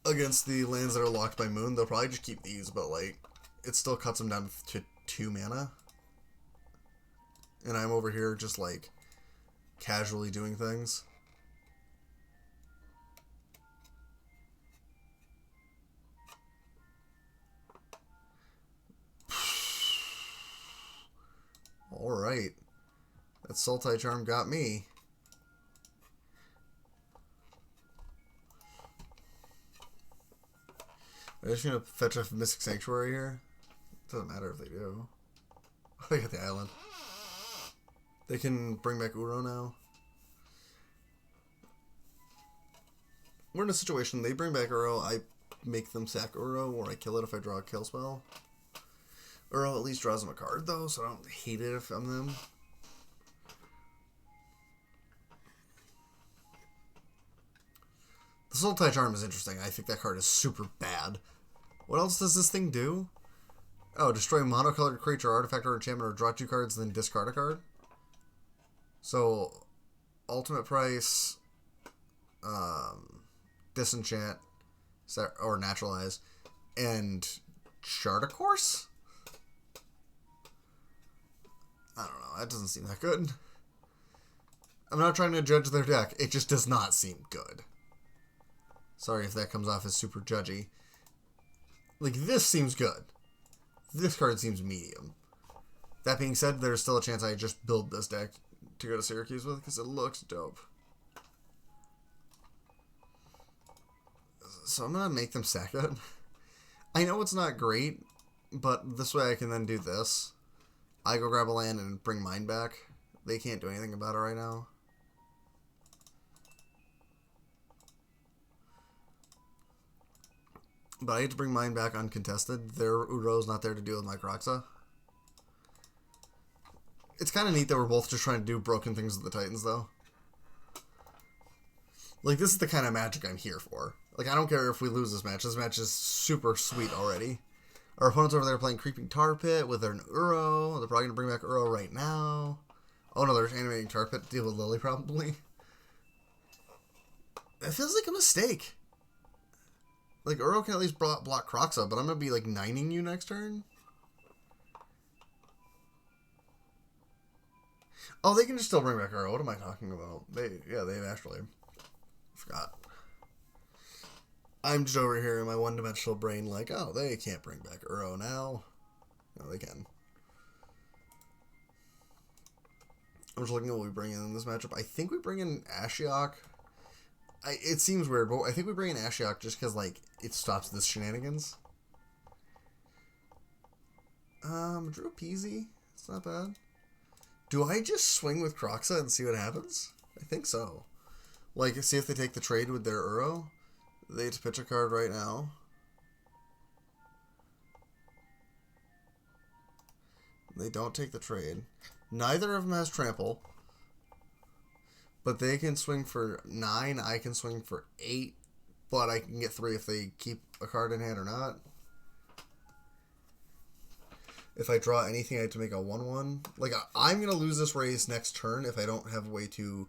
S1: against the lands that are locked by Moon. They'll probably just keep these, but like it still cuts them down to 2 mana. And I'm over here just like casually doing things. Alright. That Sultai charm got me. I'm just gonna fetch a Mystic Sanctuary here. Doesn't matter if they do. They got the island. They can bring back Uro now. We're in a situation, they bring back Uro, I make them sack Uro, or I kill it if I draw a kill spell. Uro at least draws them a card though, so I don't hate it if I'm them. The Sultai charm is interesting. I think that card is super bad. What else does this thing do? Oh, destroy a monocolored creature, artifact, or enchantment, or draw 2 cards, then discard a card. So, ultimate price, disenchant, or naturalize, and chart a course? I don't know. That doesn't seem that good. I'm not trying to judge their deck. It just does not seem good. Sorry if that comes off as super judgy. Like, this seems good. This card seems medium. That being said, there's still a chance I just build this deck to go to Syracuse with, because it looks dope. So I'm going to make them sack it. I know it's not great, but this way I can then do this. I go grab a land and bring mine back. They can't do anything about it right now. But I get to bring mine back uncontested. Their Uro's not there to deal with my Croxa. It's kind of neat that we're both just trying to do broken things with the Titans, though. Like, this is the kind of magic I'm here for. Like, I don't care if we lose this match. This match is super sweet already. Our opponent's over there playing Creeping Tar Pit with their Uro. They're probably going to bring back Uro right now. Oh no, there's Animating Tar Pit to deal with Lily, probably. It feels like a mistake. Like, Uro can at least block Croxa, but I'm going to be, like, 9ing you next turn? Oh, they can just still bring back Uro. What am I talking about? They have Astrolabe. Forgot. I'm just over here in my one-dimensional brain like, oh, they can't bring back Uro now. No, they can. I'm just looking at what we bring in this matchup. I think we bring in Ashiok. It seems weird, but I think we bring in Ashiok just because, like, it stops this shenanigans. Drew Peasy. It's not bad. Do I just swing with Croxa and see what happens? I think so. Like, see if they take the trade with their Uro. They get to pitch a card right now. They don't take the trade. Neither of them has trample. But they can swing for 9. I can swing for 8. But I can get 3 if they keep a card in hand or not. If I draw anything, I have to make a 1/1. Like, I'm going to lose this race next turn if I don't have a way to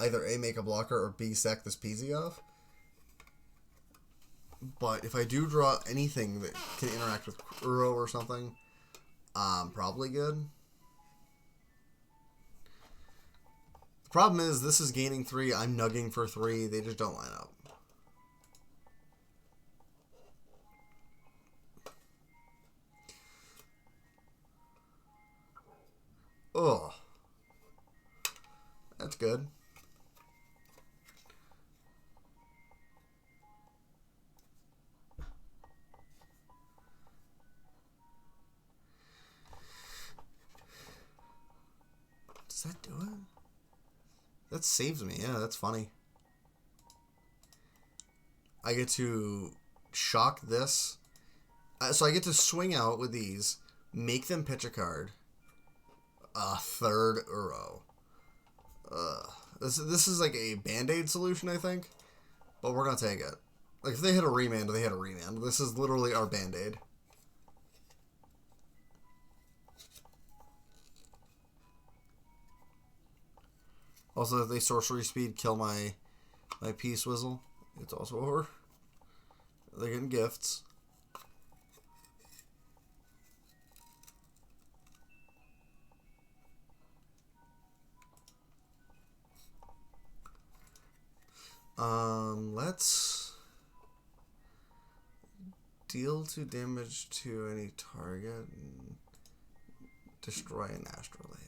S1: either A, make a blocker, or B, sack this Peasy off. But if I do draw anything that can interact with Uro or something, probably good. The problem is, this is gaining 3, I'm nugging for 3, they just don't line up. Ugh. That's good. Does that do it? That saves me. Yeah, that's funny. I get to shock this. So I get to swing out with these, make them pitch a card. A third Uro. This is like a Band-Aid solution, I think. But we're going to take it. Like, if they hit a remand, they hit a remand. This is literally our Band-Aid. Also, if they sorcery speed kill my Peace Whistle, it's also over. They're getting gifts. Let's deal 2 damage to any target and destroy an Astrolabe.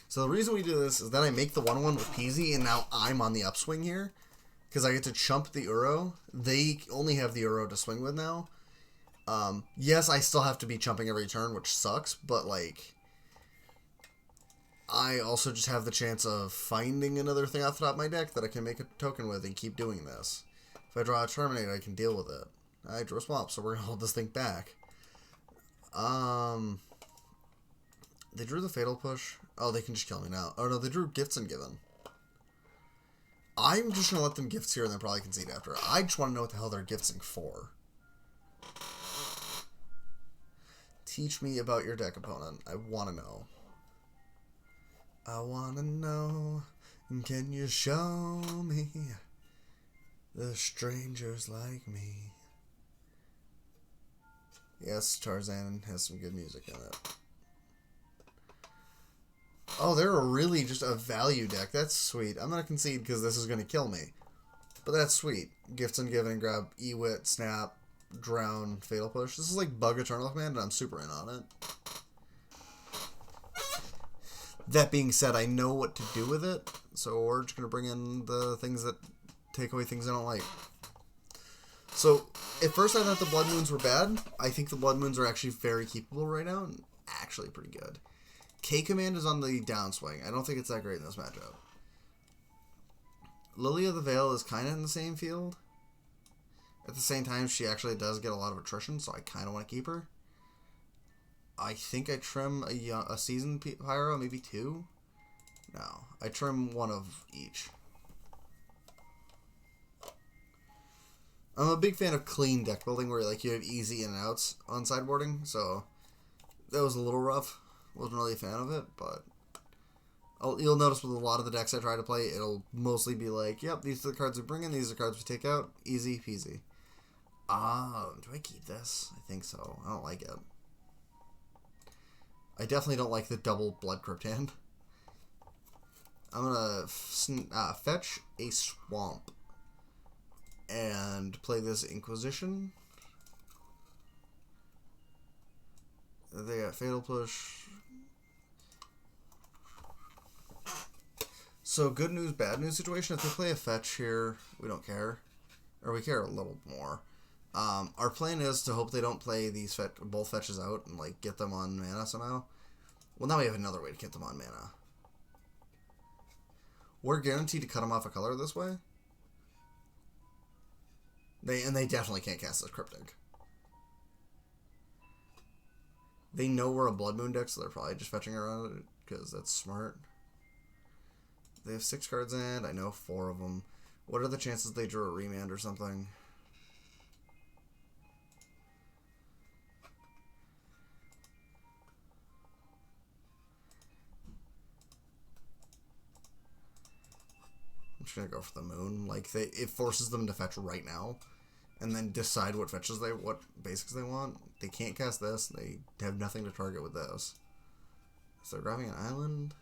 S1: So the reason we do this is that I make the 1/1 with Peasy, and now I'm on the upswing here. Because I get to chump the Uro. They only have the Uro to swing with now. Yes, I still have to be chumping every turn, which sucks, but like, I also just have the chance of finding another thing off the top of my deck that I can make a token with and keep doing this. If I draw a Terminate, I can deal with it. I drew a Swamp, so we're going to hold this thing back. They drew the Fatal Push. Oh, they can just kill me now. Oh, no, they drew Gifts and Given. I'm just going to let them gifts here and then probably concede after. I just want to know what the hell they're gifting for. Teach me about your deck, opponent. I want to know. I want to know. Can you show me the strangers like me? Yes, Tarzan has some good music in it. Oh, they're really just a value deck. That's sweet. I'm going to concede because this is going to kill me. But that's sweet. Gifts and Given, grab Ewit, Snap, Drown, Fatal Push. This is like Bug Eternal Command, and I'm super in on it. That being said, I know what to do with it. So we're just going to bring in the things that take away things I don't like. So, at first I thought the Blood Moons were bad. I think the Blood Moons are actually very keepable right now, and actually pretty good. K-Command is on the downswing. I don't think it's that great in this matchup. Lily of the Veil is kind of in the same field. At the same time, she actually does get a lot of attrition, so I kind of want to keep her. I think I trim a Seasoned Pyro, maybe 2? No, I trim 1 of each. I'm a big fan of clean deck building where like you have easy in and outs on sideboarding, so that was a little rough. Wasn't really a fan of it, but you'll notice with a lot of the decks I try to play, it'll mostly be like, yep, these are the cards we bring in, these are the cards we take out, easy peasy. Do I keep this? I think so. I don't like it. I definitely don't like the double Blood Crypt hand. I'm gonna fetch a Swamp and play this Inquisition. They got Fatal Push. So, good news, bad news situation. If they play a fetch here, we don't care. Or we care a little more. Our plan is to hope they don't play these both fetches out and like get them on mana somehow. Well, now we have another way to get them on mana. We're guaranteed to cut them off a color this way. They definitely can't cast this Cryptic. They know we're a Blood Moon deck, so they're probably just fetching around it because that's smart. They have 6 cards in hand. I know 4 of them. What are the chances they drew a remand or something? just gonna go for the moon. Like, it forces them to fetch right now, and then decide what basics they want. They can't cast this. They have nothing to target with this. So they're grabbing an island.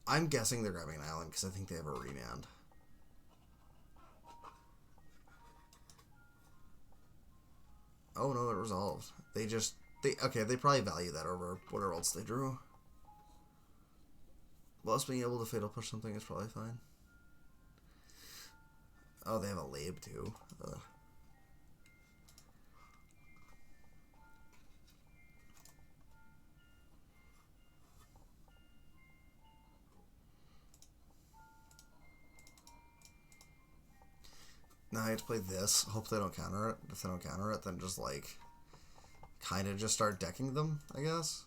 S1: I'm guessing they're grabbing an island because I think they have a remand. Oh no, it resolved. They probably value that over whatever else they drew. Well, us being able to fatal push something is probably fine. Oh, they have a Leauge too. Now I have to play this. Hope they don't counter it. If they don't counter it, then just like kind of just start decking them, I guess.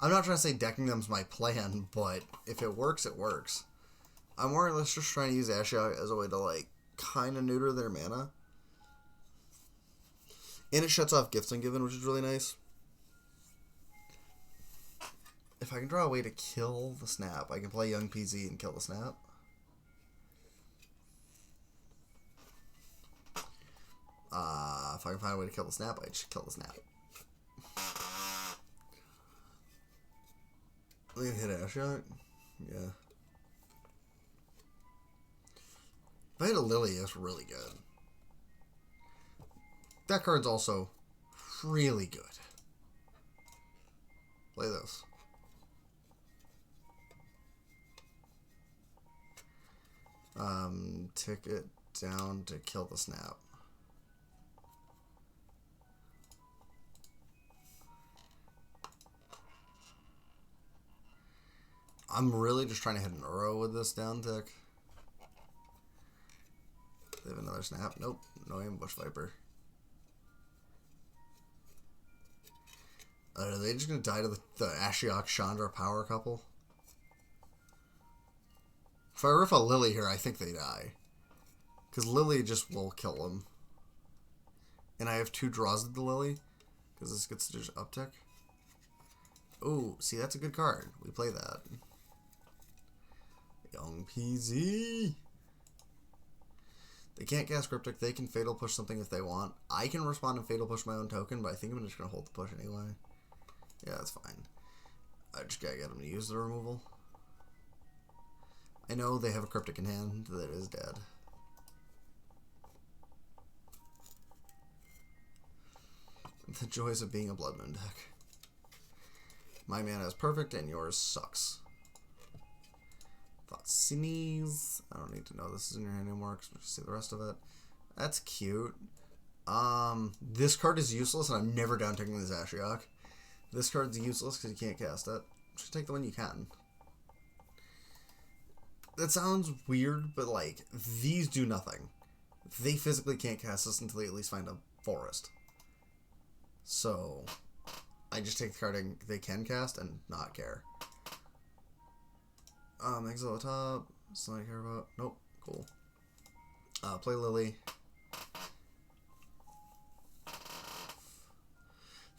S1: I'm not trying to say decking them's my plan, but if it works, it works. I'm more or less just trying to use Ashiok as a way to like kind of neuter their mana. And it shuts off Gifts Ungiven, which is really nice. If I can draw a way to kill the snap, I can play Young PZ and kill the snap. If I can find a way to kill the snap, I just kill the snap. I'm gonna hit Ashiok. Yeah. If I hit a Lily, that's really good. That card's also really good. Play this. Tick it down to kill the snap. I'm really just trying to hit an Uro with this down tick. They have another snap. Nope. No Ambush Viper. Are they just going to die to the Ashiok Chandra power couple? If I riff a Lily here, I think they die. Because Lily just will kill them. And I have 2 draws of the Lily. Because this gets to just uptick. Oh, see, that's a good card. We play that. Young PZ. They can't cast Cryptic. They can Fatal Push something if they want. I can respond and Fatal Push my own token, but I think I'm just going to hold the push anyway. Yeah, that's fine. I just gotta get them to use the removal. I know they have a Cryptic in hand that is dead. The joys of being a Blood Moon deck. My mana is perfect and yours sucks. Thought sneeze. I don't need to know this is in your hand anymore because we'll just see the rest of it. That's cute. This card is useless and I'm never down taking this Ashiok. This card's useless because you can't cast it. Just take the one you can. That sounds weird, but like, these do nothing. They physically can't cast this until they at least find a forest. So, I just take the card they can cast and not care. Exile at the top. Something I care about. Nope. Cool. Play Lily.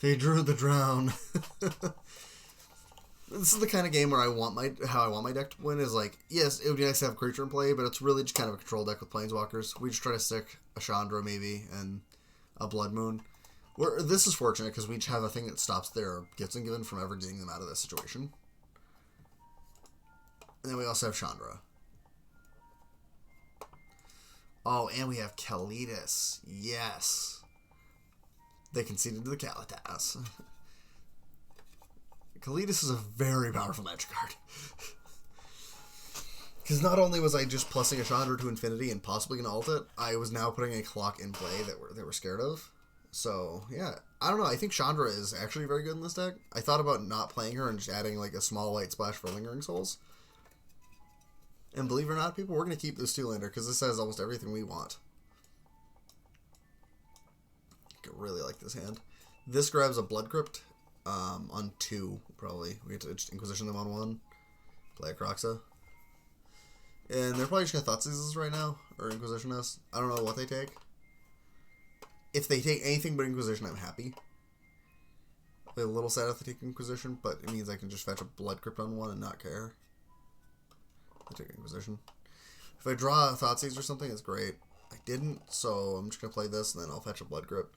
S1: They drew the drown. This is the kind of game where how I want my deck to win is like, yes, it would be nice to have a creature in play, but it's really just kind of a control deck with Planeswalkers. We just try to stick a Chandra maybe and a Blood Moon. This is fortunate because we each have a thing that stops their Gifts Ungiven from ever getting them out of this situation. And then we also have Chandra. Oh, and we have Kalitas. Yes. They conceded to the Kalitas. Kalitas is a very powerful magic card. Because not only was I just plussing a Chandra to infinity and possibly going to ult it, I was now putting a clock in play that they were scared of. So, yeah. I don't know. I think Chandra is actually very good in this deck. I thought about not playing her and just adding like a small white splash for Lingering Souls. And believe it or not, people, we're going to keep this 2-lander because this has almost everything we want. I really like this hand. This grabs a Blood Crypt on 2, probably. We get to just Inquisition them on 1. Play a Croxa. And they're probably just going to Thoughtseize this right now, or Inquisition us. I don't know what they take. If they take anything but Inquisition, I'm happy. I'll be a little sad if they take Inquisition, but it means I can just fetch a Blood Crypt on 1 and not care. I took Inquisition. If I draw a Thoughtseize or something, it's great. I didn't, so I'm just going to play this, and then I'll fetch a Blood Grip.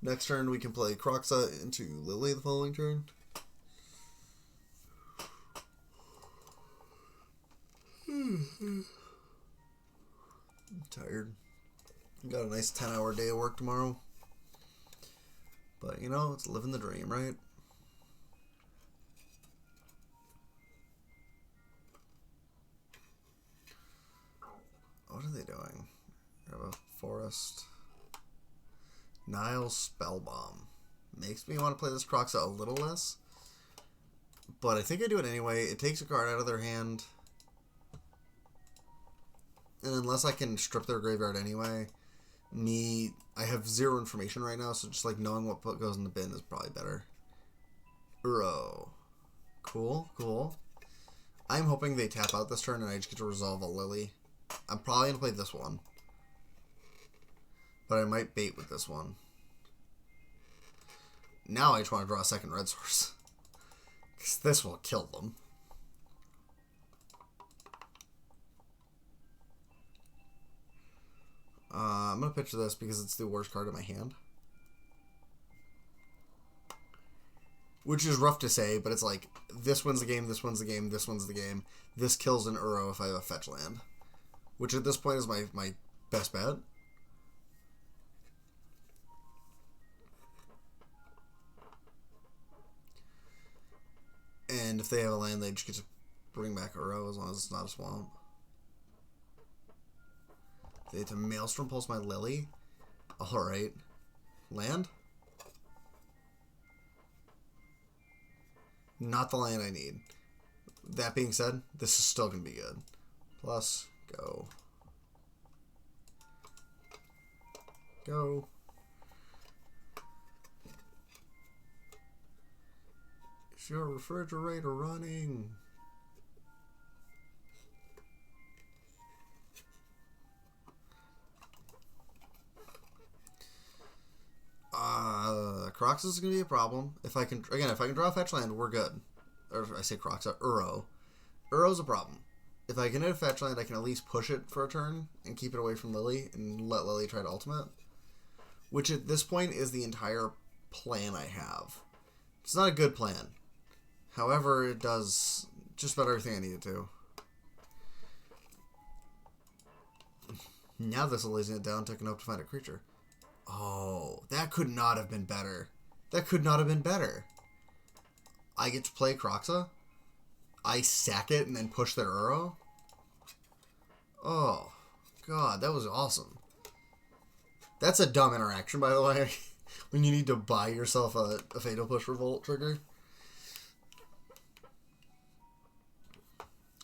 S1: Next turn, we can play Kroxa into Lily the following turn. I'm tired. Got a nice 10-hour day of work tomorrow. But, you know, it's living the dream, right? What are they doing? We have a Forest. Nile Spellbomb. Makes me want to play this Kroxa a little less. But I think I do it anyway. It takes a card out of their hand. And unless I can strip their graveyard anyway, I have zero information right now, so just like knowing what goes in the bin is probably better. Uro. Cool, cool. I'm hoping they tap out this turn and I just get to resolve a Lily. I'm probably going to play this one. But I might bait with this one. Now I just want to draw a second red source. Because this will kill them. I'm going to pitch this because it's the worst card in my hand. Which is rough to say, but it's like, this wins the game, this wins the game, this wins the game. This kills an Uro if I have a fetch land. Which at this point is my best bet. And if they have a land, they just get to bring back Uro as long as it's not a swamp. They have to Maelstrom Pulse my Lily. Alright. Land? Not the land I need. That being said, this is still going to be good. Plus, go. Go. Is your refrigerator running? Kroxa is going to be a problem. If I can draw a fetch land, we're good. Or I say Kroxa, Uro. Uro's a problem. If I can hit a fetch land, I can at least push it for a turn and keep it away from Lily and let Lily try to ultimate. Which at this point is the entire plan I have. It's not a good plan. However, it does just about everything I need it to. Now this lays it down, taking up to find a creature. Oh, that could not have been better. That could not have been better. I get to play Kroxa. I sack it and then push their Uro. Oh, God, that was awesome. That's a dumb interaction, by the way. When you need to buy yourself a Fatal Push Revolt trigger.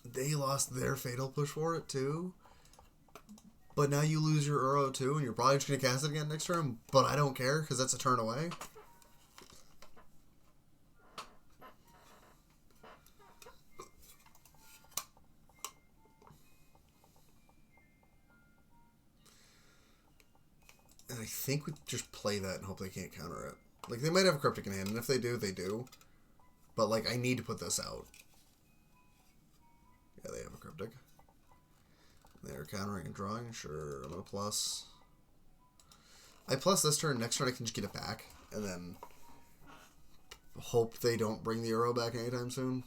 S1: They lost their Fatal Push for it, too. But now you lose your Uro too, and you're probably just going to cast it again next turn. But I don't care, because that's a turn away. And I think we just play that and hope they can't counter it. Like, they might have a Cryptic in hand, and if they do, they do. But, like, I need to put this out. Yeah, they have a Cryptic. They're countering and drawing. Sure, I'm going to plus. I plus this turn. Next turn I can just get it back. And then hope they don't bring the Uro back anytime soon.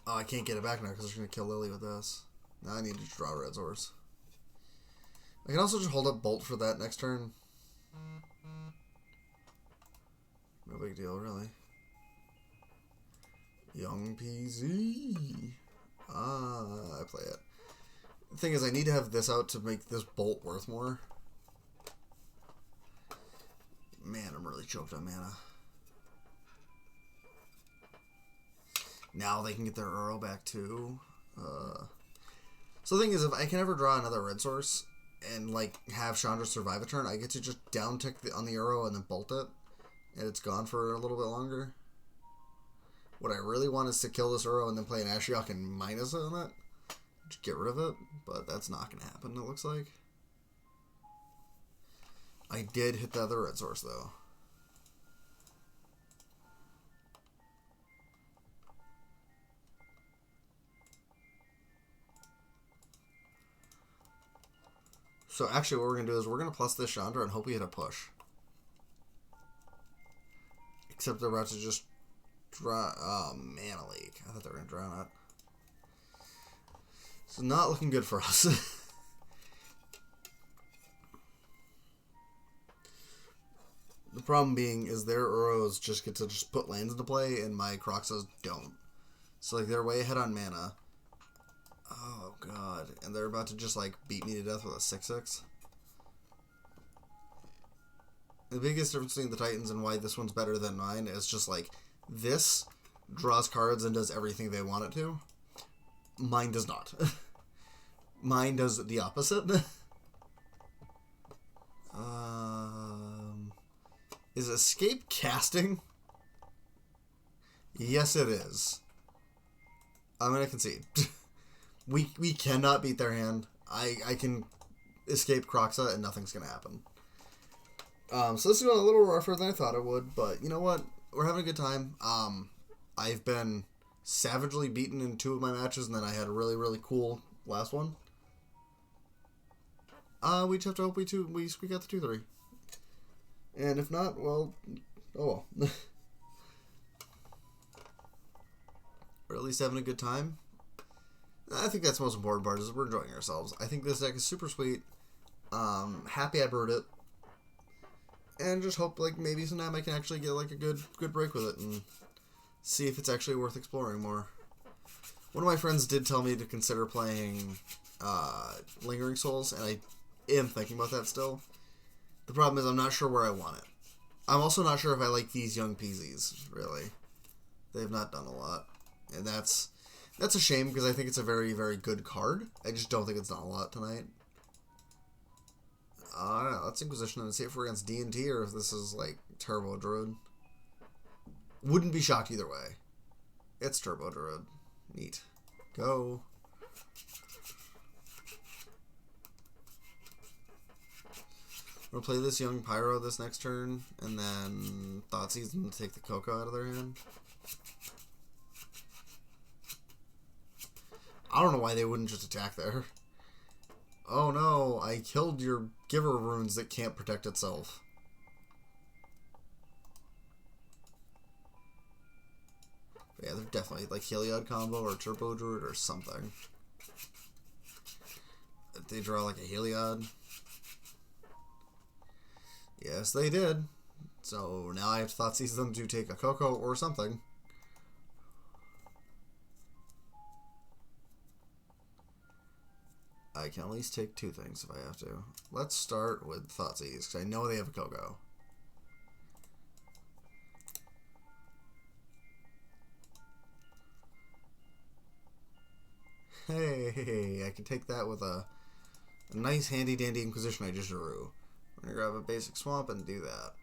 S1: Oh, I can't get it back now because they're going to kill Lily with this. Now I need to draw a red source. I can also just hold up Bolt for that next turn. No big deal, really. Young PZ. I play it. The thing is, I need to have this out to make this Bolt worth more. Man, I'm really choked on mana. Now they can get their Uro back too. So the thing is, if I can ever draw another red source and like have Chandra survive a turn, I get to just down tick on the Uro and then bolt it, and it's gone for a little bit longer. What I really want is to kill this Uro and then play an Ashiok and minus it on it. Just get rid of it, but that's not going to happen, it looks like. I did hit the other red source, though. So actually what we're going to do is we're going to plus this Chandra and hope we hit a push. Except they're about to just draw... Oh, Mana Leak. I thought they were going to drown it. It's not looking good for us. The problem being is their Uros just get to just put lands into play, and my Kroxas don't. So, like, they're way ahead on mana. Oh, God. And they're about to just, like, beat me to death with a 6/6. The biggest difference between the Titans and why this one's better than mine is just, like, this draws cards and does everything they want it to. Mine does not. Mine does the opposite. Is Escape casting? Yes, it is. I'm going to concede. we cannot beat their hand. I can escape Kroxa and nothing's going to happen. So this is going a little rougher than I thought it would, but you know what? We're having a good time. I've been savagely beaten in 2 of my matches, and then I had a really, really cool last one. We just have to hope we squeak out the 2-3. And if not, well, oh well. We're at least having a good time. I think that's the most important part, is we're enjoying ourselves. I think this deck is super sweet. Happy I brewed it. And just hope, like, maybe sometime I can actually get, like, a good break with it and see if it's actually worth exploring more. One of my friends did tell me to consider playing Lingering Souls, and I am thinking about that still. The problem is I'm not sure where I want it. I'm also not sure if I like these young Peasies, really. They've not done a lot. And that's a shame, because I think it's a very, very good card. I just don't think it's done a lot tonight. I don't know. Let's Inquisition and see if we're against D&T or if this is, like, Turbo Druid. Wouldn't be shocked either way. It's Turbo Druid. Neat. Go. We'll play this young Pyro this next turn, and then Thoughtseize them to take the Coco out of their hand. I don't know why they wouldn't just attack there. Oh no, I killed your Giver runes that can't protect itself. But yeah, they're definitely like Heliod combo or Turbo Druid or something. They draw like a Heliod. Yes, they did. So now I have to Thoughtseize them to take a Coco or something. I can at least take 2 things if I have to. Let's start with Thoughtseize, because I know they have a Coco. Hey, I can take that with a nice handy-dandy Inquisition I just drew. I'm going to grab a basic swamp and do that.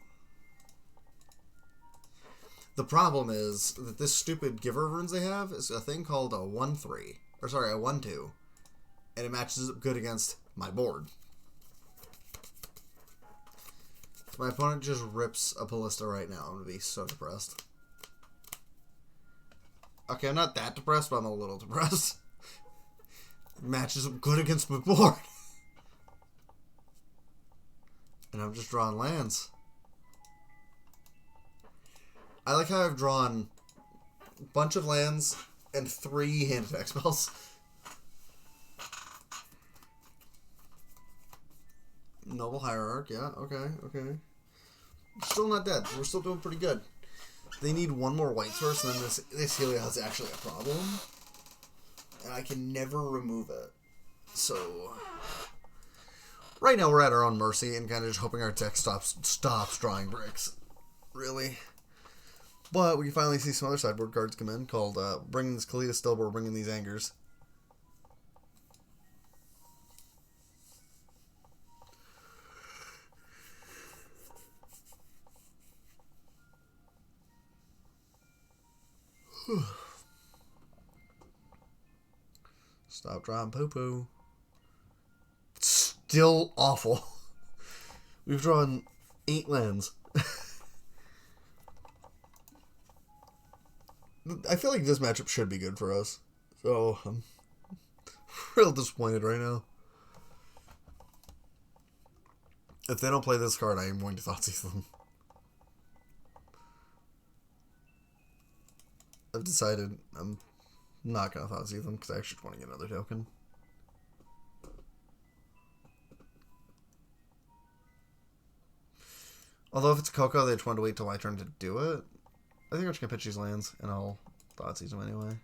S1: The problem is that this stupid Giver runes they have is a thing called a 1-3. Or sorry, a 1-2. And it matches up good against my board. If my opponent just rips a Ballista right now, I'm going to be so depressed. Okay, I'm not that depressed, but I'm a little depressed. It matches up good against my board. And I'm just drawing lands. I like how I've drawn a bunch of lands and 3 hand attack spells. Noble Hierarch, yeah, okay. Still not dead. We're still doing pretty good. They need 1 more white source, and then this Heliod is actually a problem. And I can never remove it. So right now we're at our own mercy and kind of just hoping our deck stops drawing bricks. Really. But we can finally see some other sideboard cards come in called bringing this Kalita Stillbore, bringing these Angers. Stop drawing poo-poo. Still awful. We've drawn 8 lands. I feel like this matchup should be good for us. So, I'm real disappointed right now. If they don't play this card, I am going to Thoughtseize them. I've decided I'm not going to Thoughtseize them because I actually want to get another token. Although if it's Coco, they just want to wait till my turn to do it. I think I'm just going to pitch these lands, and I'll Thoughtseize them anyway.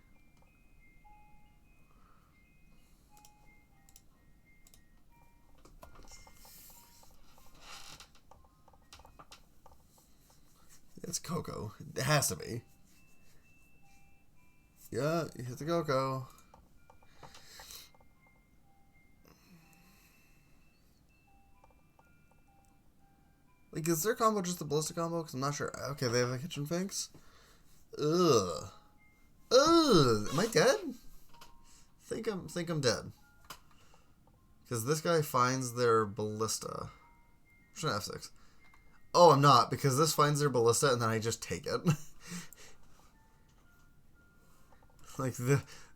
S1: It's Coco. It has to be. Yeah, you hit the Coco. Like, is their combo just the Ballista combo? Because I'm not sure. Okay, they have a Kitchen Finks. Ugh. Ugh. Am I dead? Think I'm dead. Because this guy finds their Ballista. Which one F6? Oh, I'm not, because this finds their Ballista and then I just take it. Like,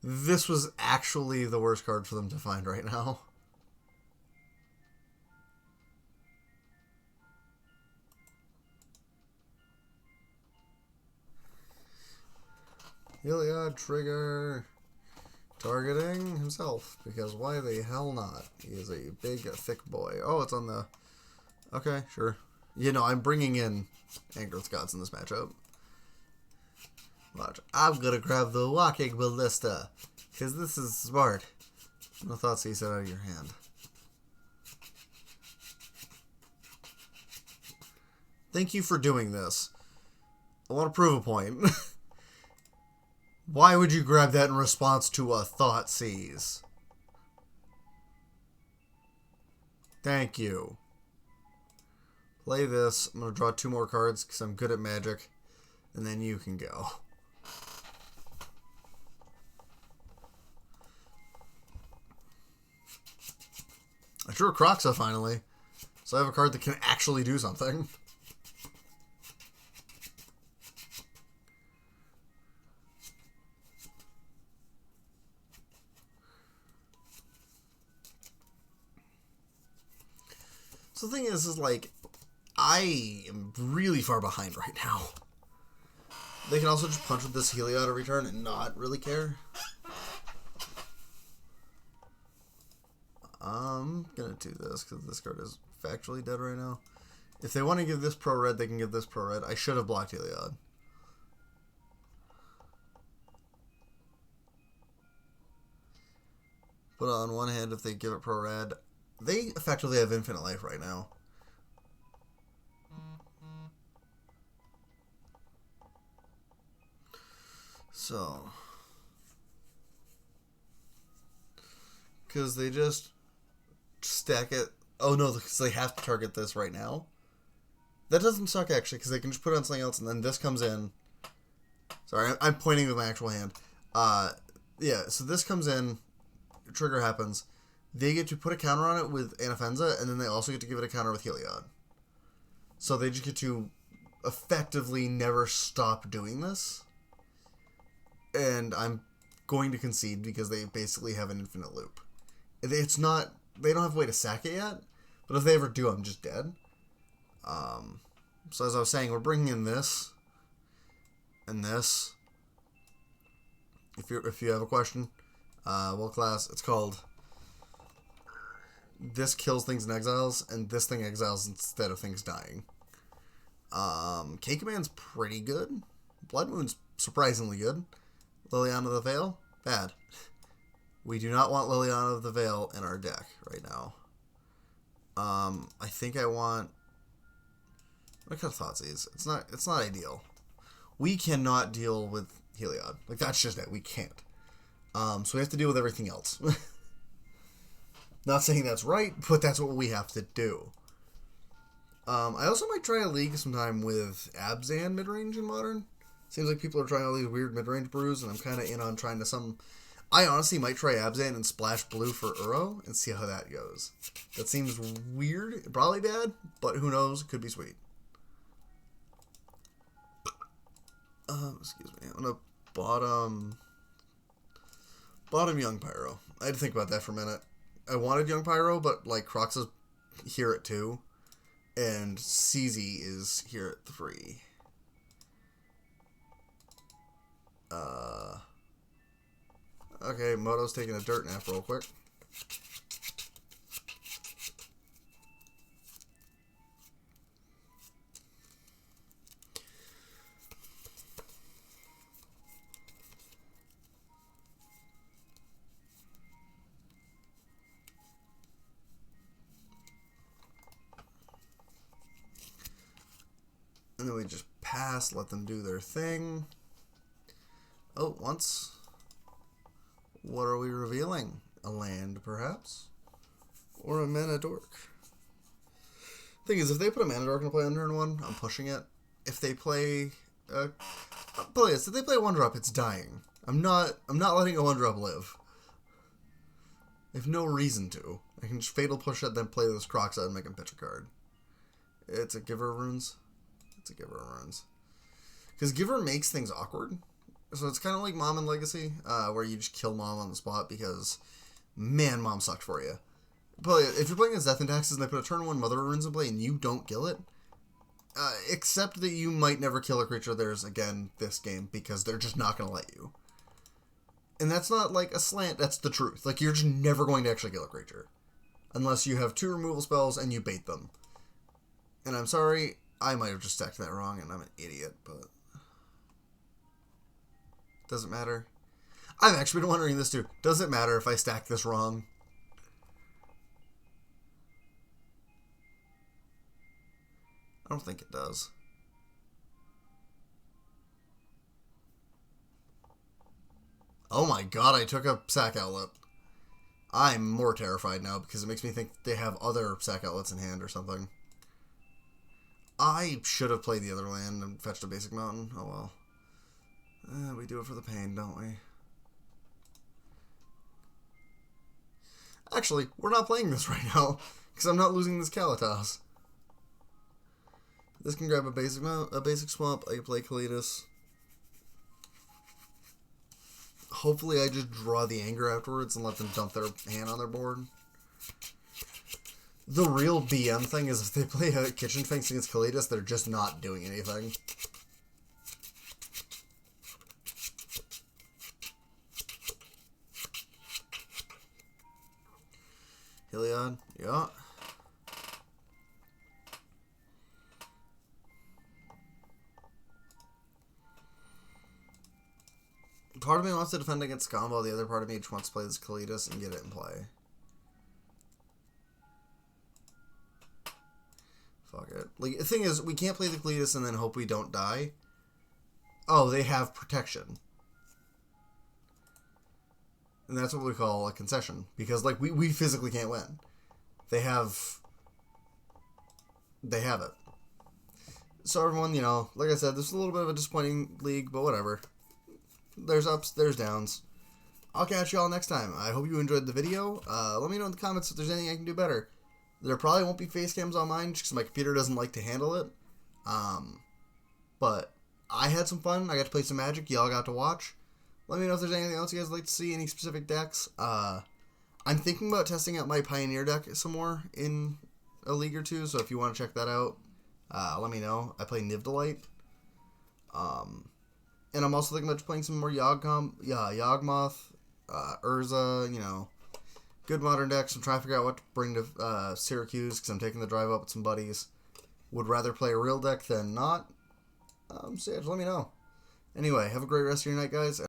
S1: this was actually the worst card for them to find right now. Heliod trigger. Targeting himself, because why the hell not? He is a big, thick boy. Oh, it's on the... Okay, sure. You know, I'm bringing in Anger's Gods in this matchup. Watch. I'm gonna grab the Walking Ballista, because this is smart. No thoughts he said out of your hand. Thank you for doing this. I want to prove a point. Why would you grab that in response to a Thoughtseize? Thank you. Play this. I'm going to draw 2 more cards because I'm good at Magic. And then you can go. I drew a Croxa finally. So I have a card that can actually do something. So the thing is like, I am really far behind right now. They can also just punch with this Heliod every turn and not really care. I'm gonna do this because this card is factually dead right now. If they want to give this pro red, they can give this pro red. I should have blocked Heliod. But on one hand, if they give it pro red, they effectively have infinite life right now. So, because they just stack it. Oh no, because they have to target this right now. That doesn't suck actually, because they can just put it on something else, and then this comes in. Sorry, I'm pointing with my actual hand. Yeah, so this comes in. Trigger happens. They get to put a counter on it with Anafenza, and then they also get to give it a counter with Heliod. So they just get to effectively never stop doing this. And I'm going to concede because they basically have an infinite loop. It's not... They don't have a way to sack it yet, but if they ever do, I'm just dead. So as I was saying, we're bringing in this and this. If you have a question, well, class, it's called... This kills things in exiles, and this thing exiles instead of things dying. K-Command's pretty good. Blood Moon's surprisingly good. Liliana of the Veil, bad. We do not want Liliana of the Veil in our deck right now. I think I want... What kind of Thoughtseize? It's not ideal. We cannot deal with Heliod. Like, that's just it. We can't. So we have to deal with everything else. Not saying that's right, but that's what we have to do. I also might try a league sometime with Abzan midrange in Modern. Seems like people are trying all these weird midrange brews, and I'm kind of in on trying to some... I honestly might try Abzan and Splash Blue for Uro and see how that goes. That seems weird, probably bad, but who knows? Could be sweet. Excuse me. I'm gonna bottom Young Pyro. I had to think about that for a minute. I wanted Young Pyro, but like Croxa's here at 2. And CZ is here at 3. Okay, Moto's taking a dirt nap real quick. And then we just pass, let them do their thing. Oh, once. What are we revealing? A land, perhaps? Or a mana dork? Thing is, if they put a mana dork into play on turn 1, I'm pushing it. If they play... if they play 1-drop, it's dying. I'm not letting a 1-drop live. I have no reason to. I can just Fatal Push it, then play this Crocs out and make him pitch a card. It's a Giver of Runes. It's a Giver of Runes. Because Giver makes things awkward. So it's kind of like Mom in Legacy, where you just kill Mom on the spot because, man, Mom sucked for you. But if you're playing against Death and Taxes and they put a turn 1 Mother of Runes in play and you don't kill it, except that you might never kill a creature there's, again, this game, because they're just not going to let you. And that's not like a slant, that's the truth. Like, you're just never going to actually kill a creature. Unless you have 2 removal spells and you bait them. And I'm sorry, I might have just stacked that wrong and I'm an idiot, but... Doesn't matter. I've actually been wondering this too. Does it matter if I stack this wrong? I don't think it does. Oh my god, I took a sack outlet. I'm more terrified now because it makes me think they have other sack outlets in hand or something. I should have played the other land and fetched a basic mountain. Oh well. We do it for the pain, don't we? Actually, we're not playing this right now, because I'm not losing this Kalatas. This can grab a basic swamp. I can play Kalitas. Hopefully I just draw the anger afterwards and let them dump their hand on their board. The real BM thing is if they play a Kitchen Finks against Kalitas, they're just not doing anything. Heliod, yeah. Part of me wants to defend against combo, the other part of me just wants to play this Kalitas and get it in play. Fuck it. Like, the thing is, we can't play the Kalitas and then hope we don't die. Oh, they have protection. And that's what we call a concession. Because, like, we physically can't win. They have it. So, everyone, you know, like I said, this is a little bit of a disappointing league, but whatever. There's ups, there's downs. I'll catch you all next time. I hope you enjoyed the video. Let me know in the comments if there's anything I can do better. There probably won't be face cams on mine, just because my computer doesn't like to handle it. But I had some fun. I got to play some Magic. Y'all got to watch. Let me know if there's anything else you guys would like to see, any specific decks. I'm thinking about testing out my Pioneer deck some more in a league or two, so if you want to check that out, let me know. I play Nivdalite. And I'm also thinking about playing some more Yawgmoth, Urza, you know, good modern decks. I'm trying to figure out what to bring to Syracuse, because I'm taking the drive up with some buddies. Would rather play a real deck than not. So yeah, just let me know. Anyway, have a great rest of your night, guys.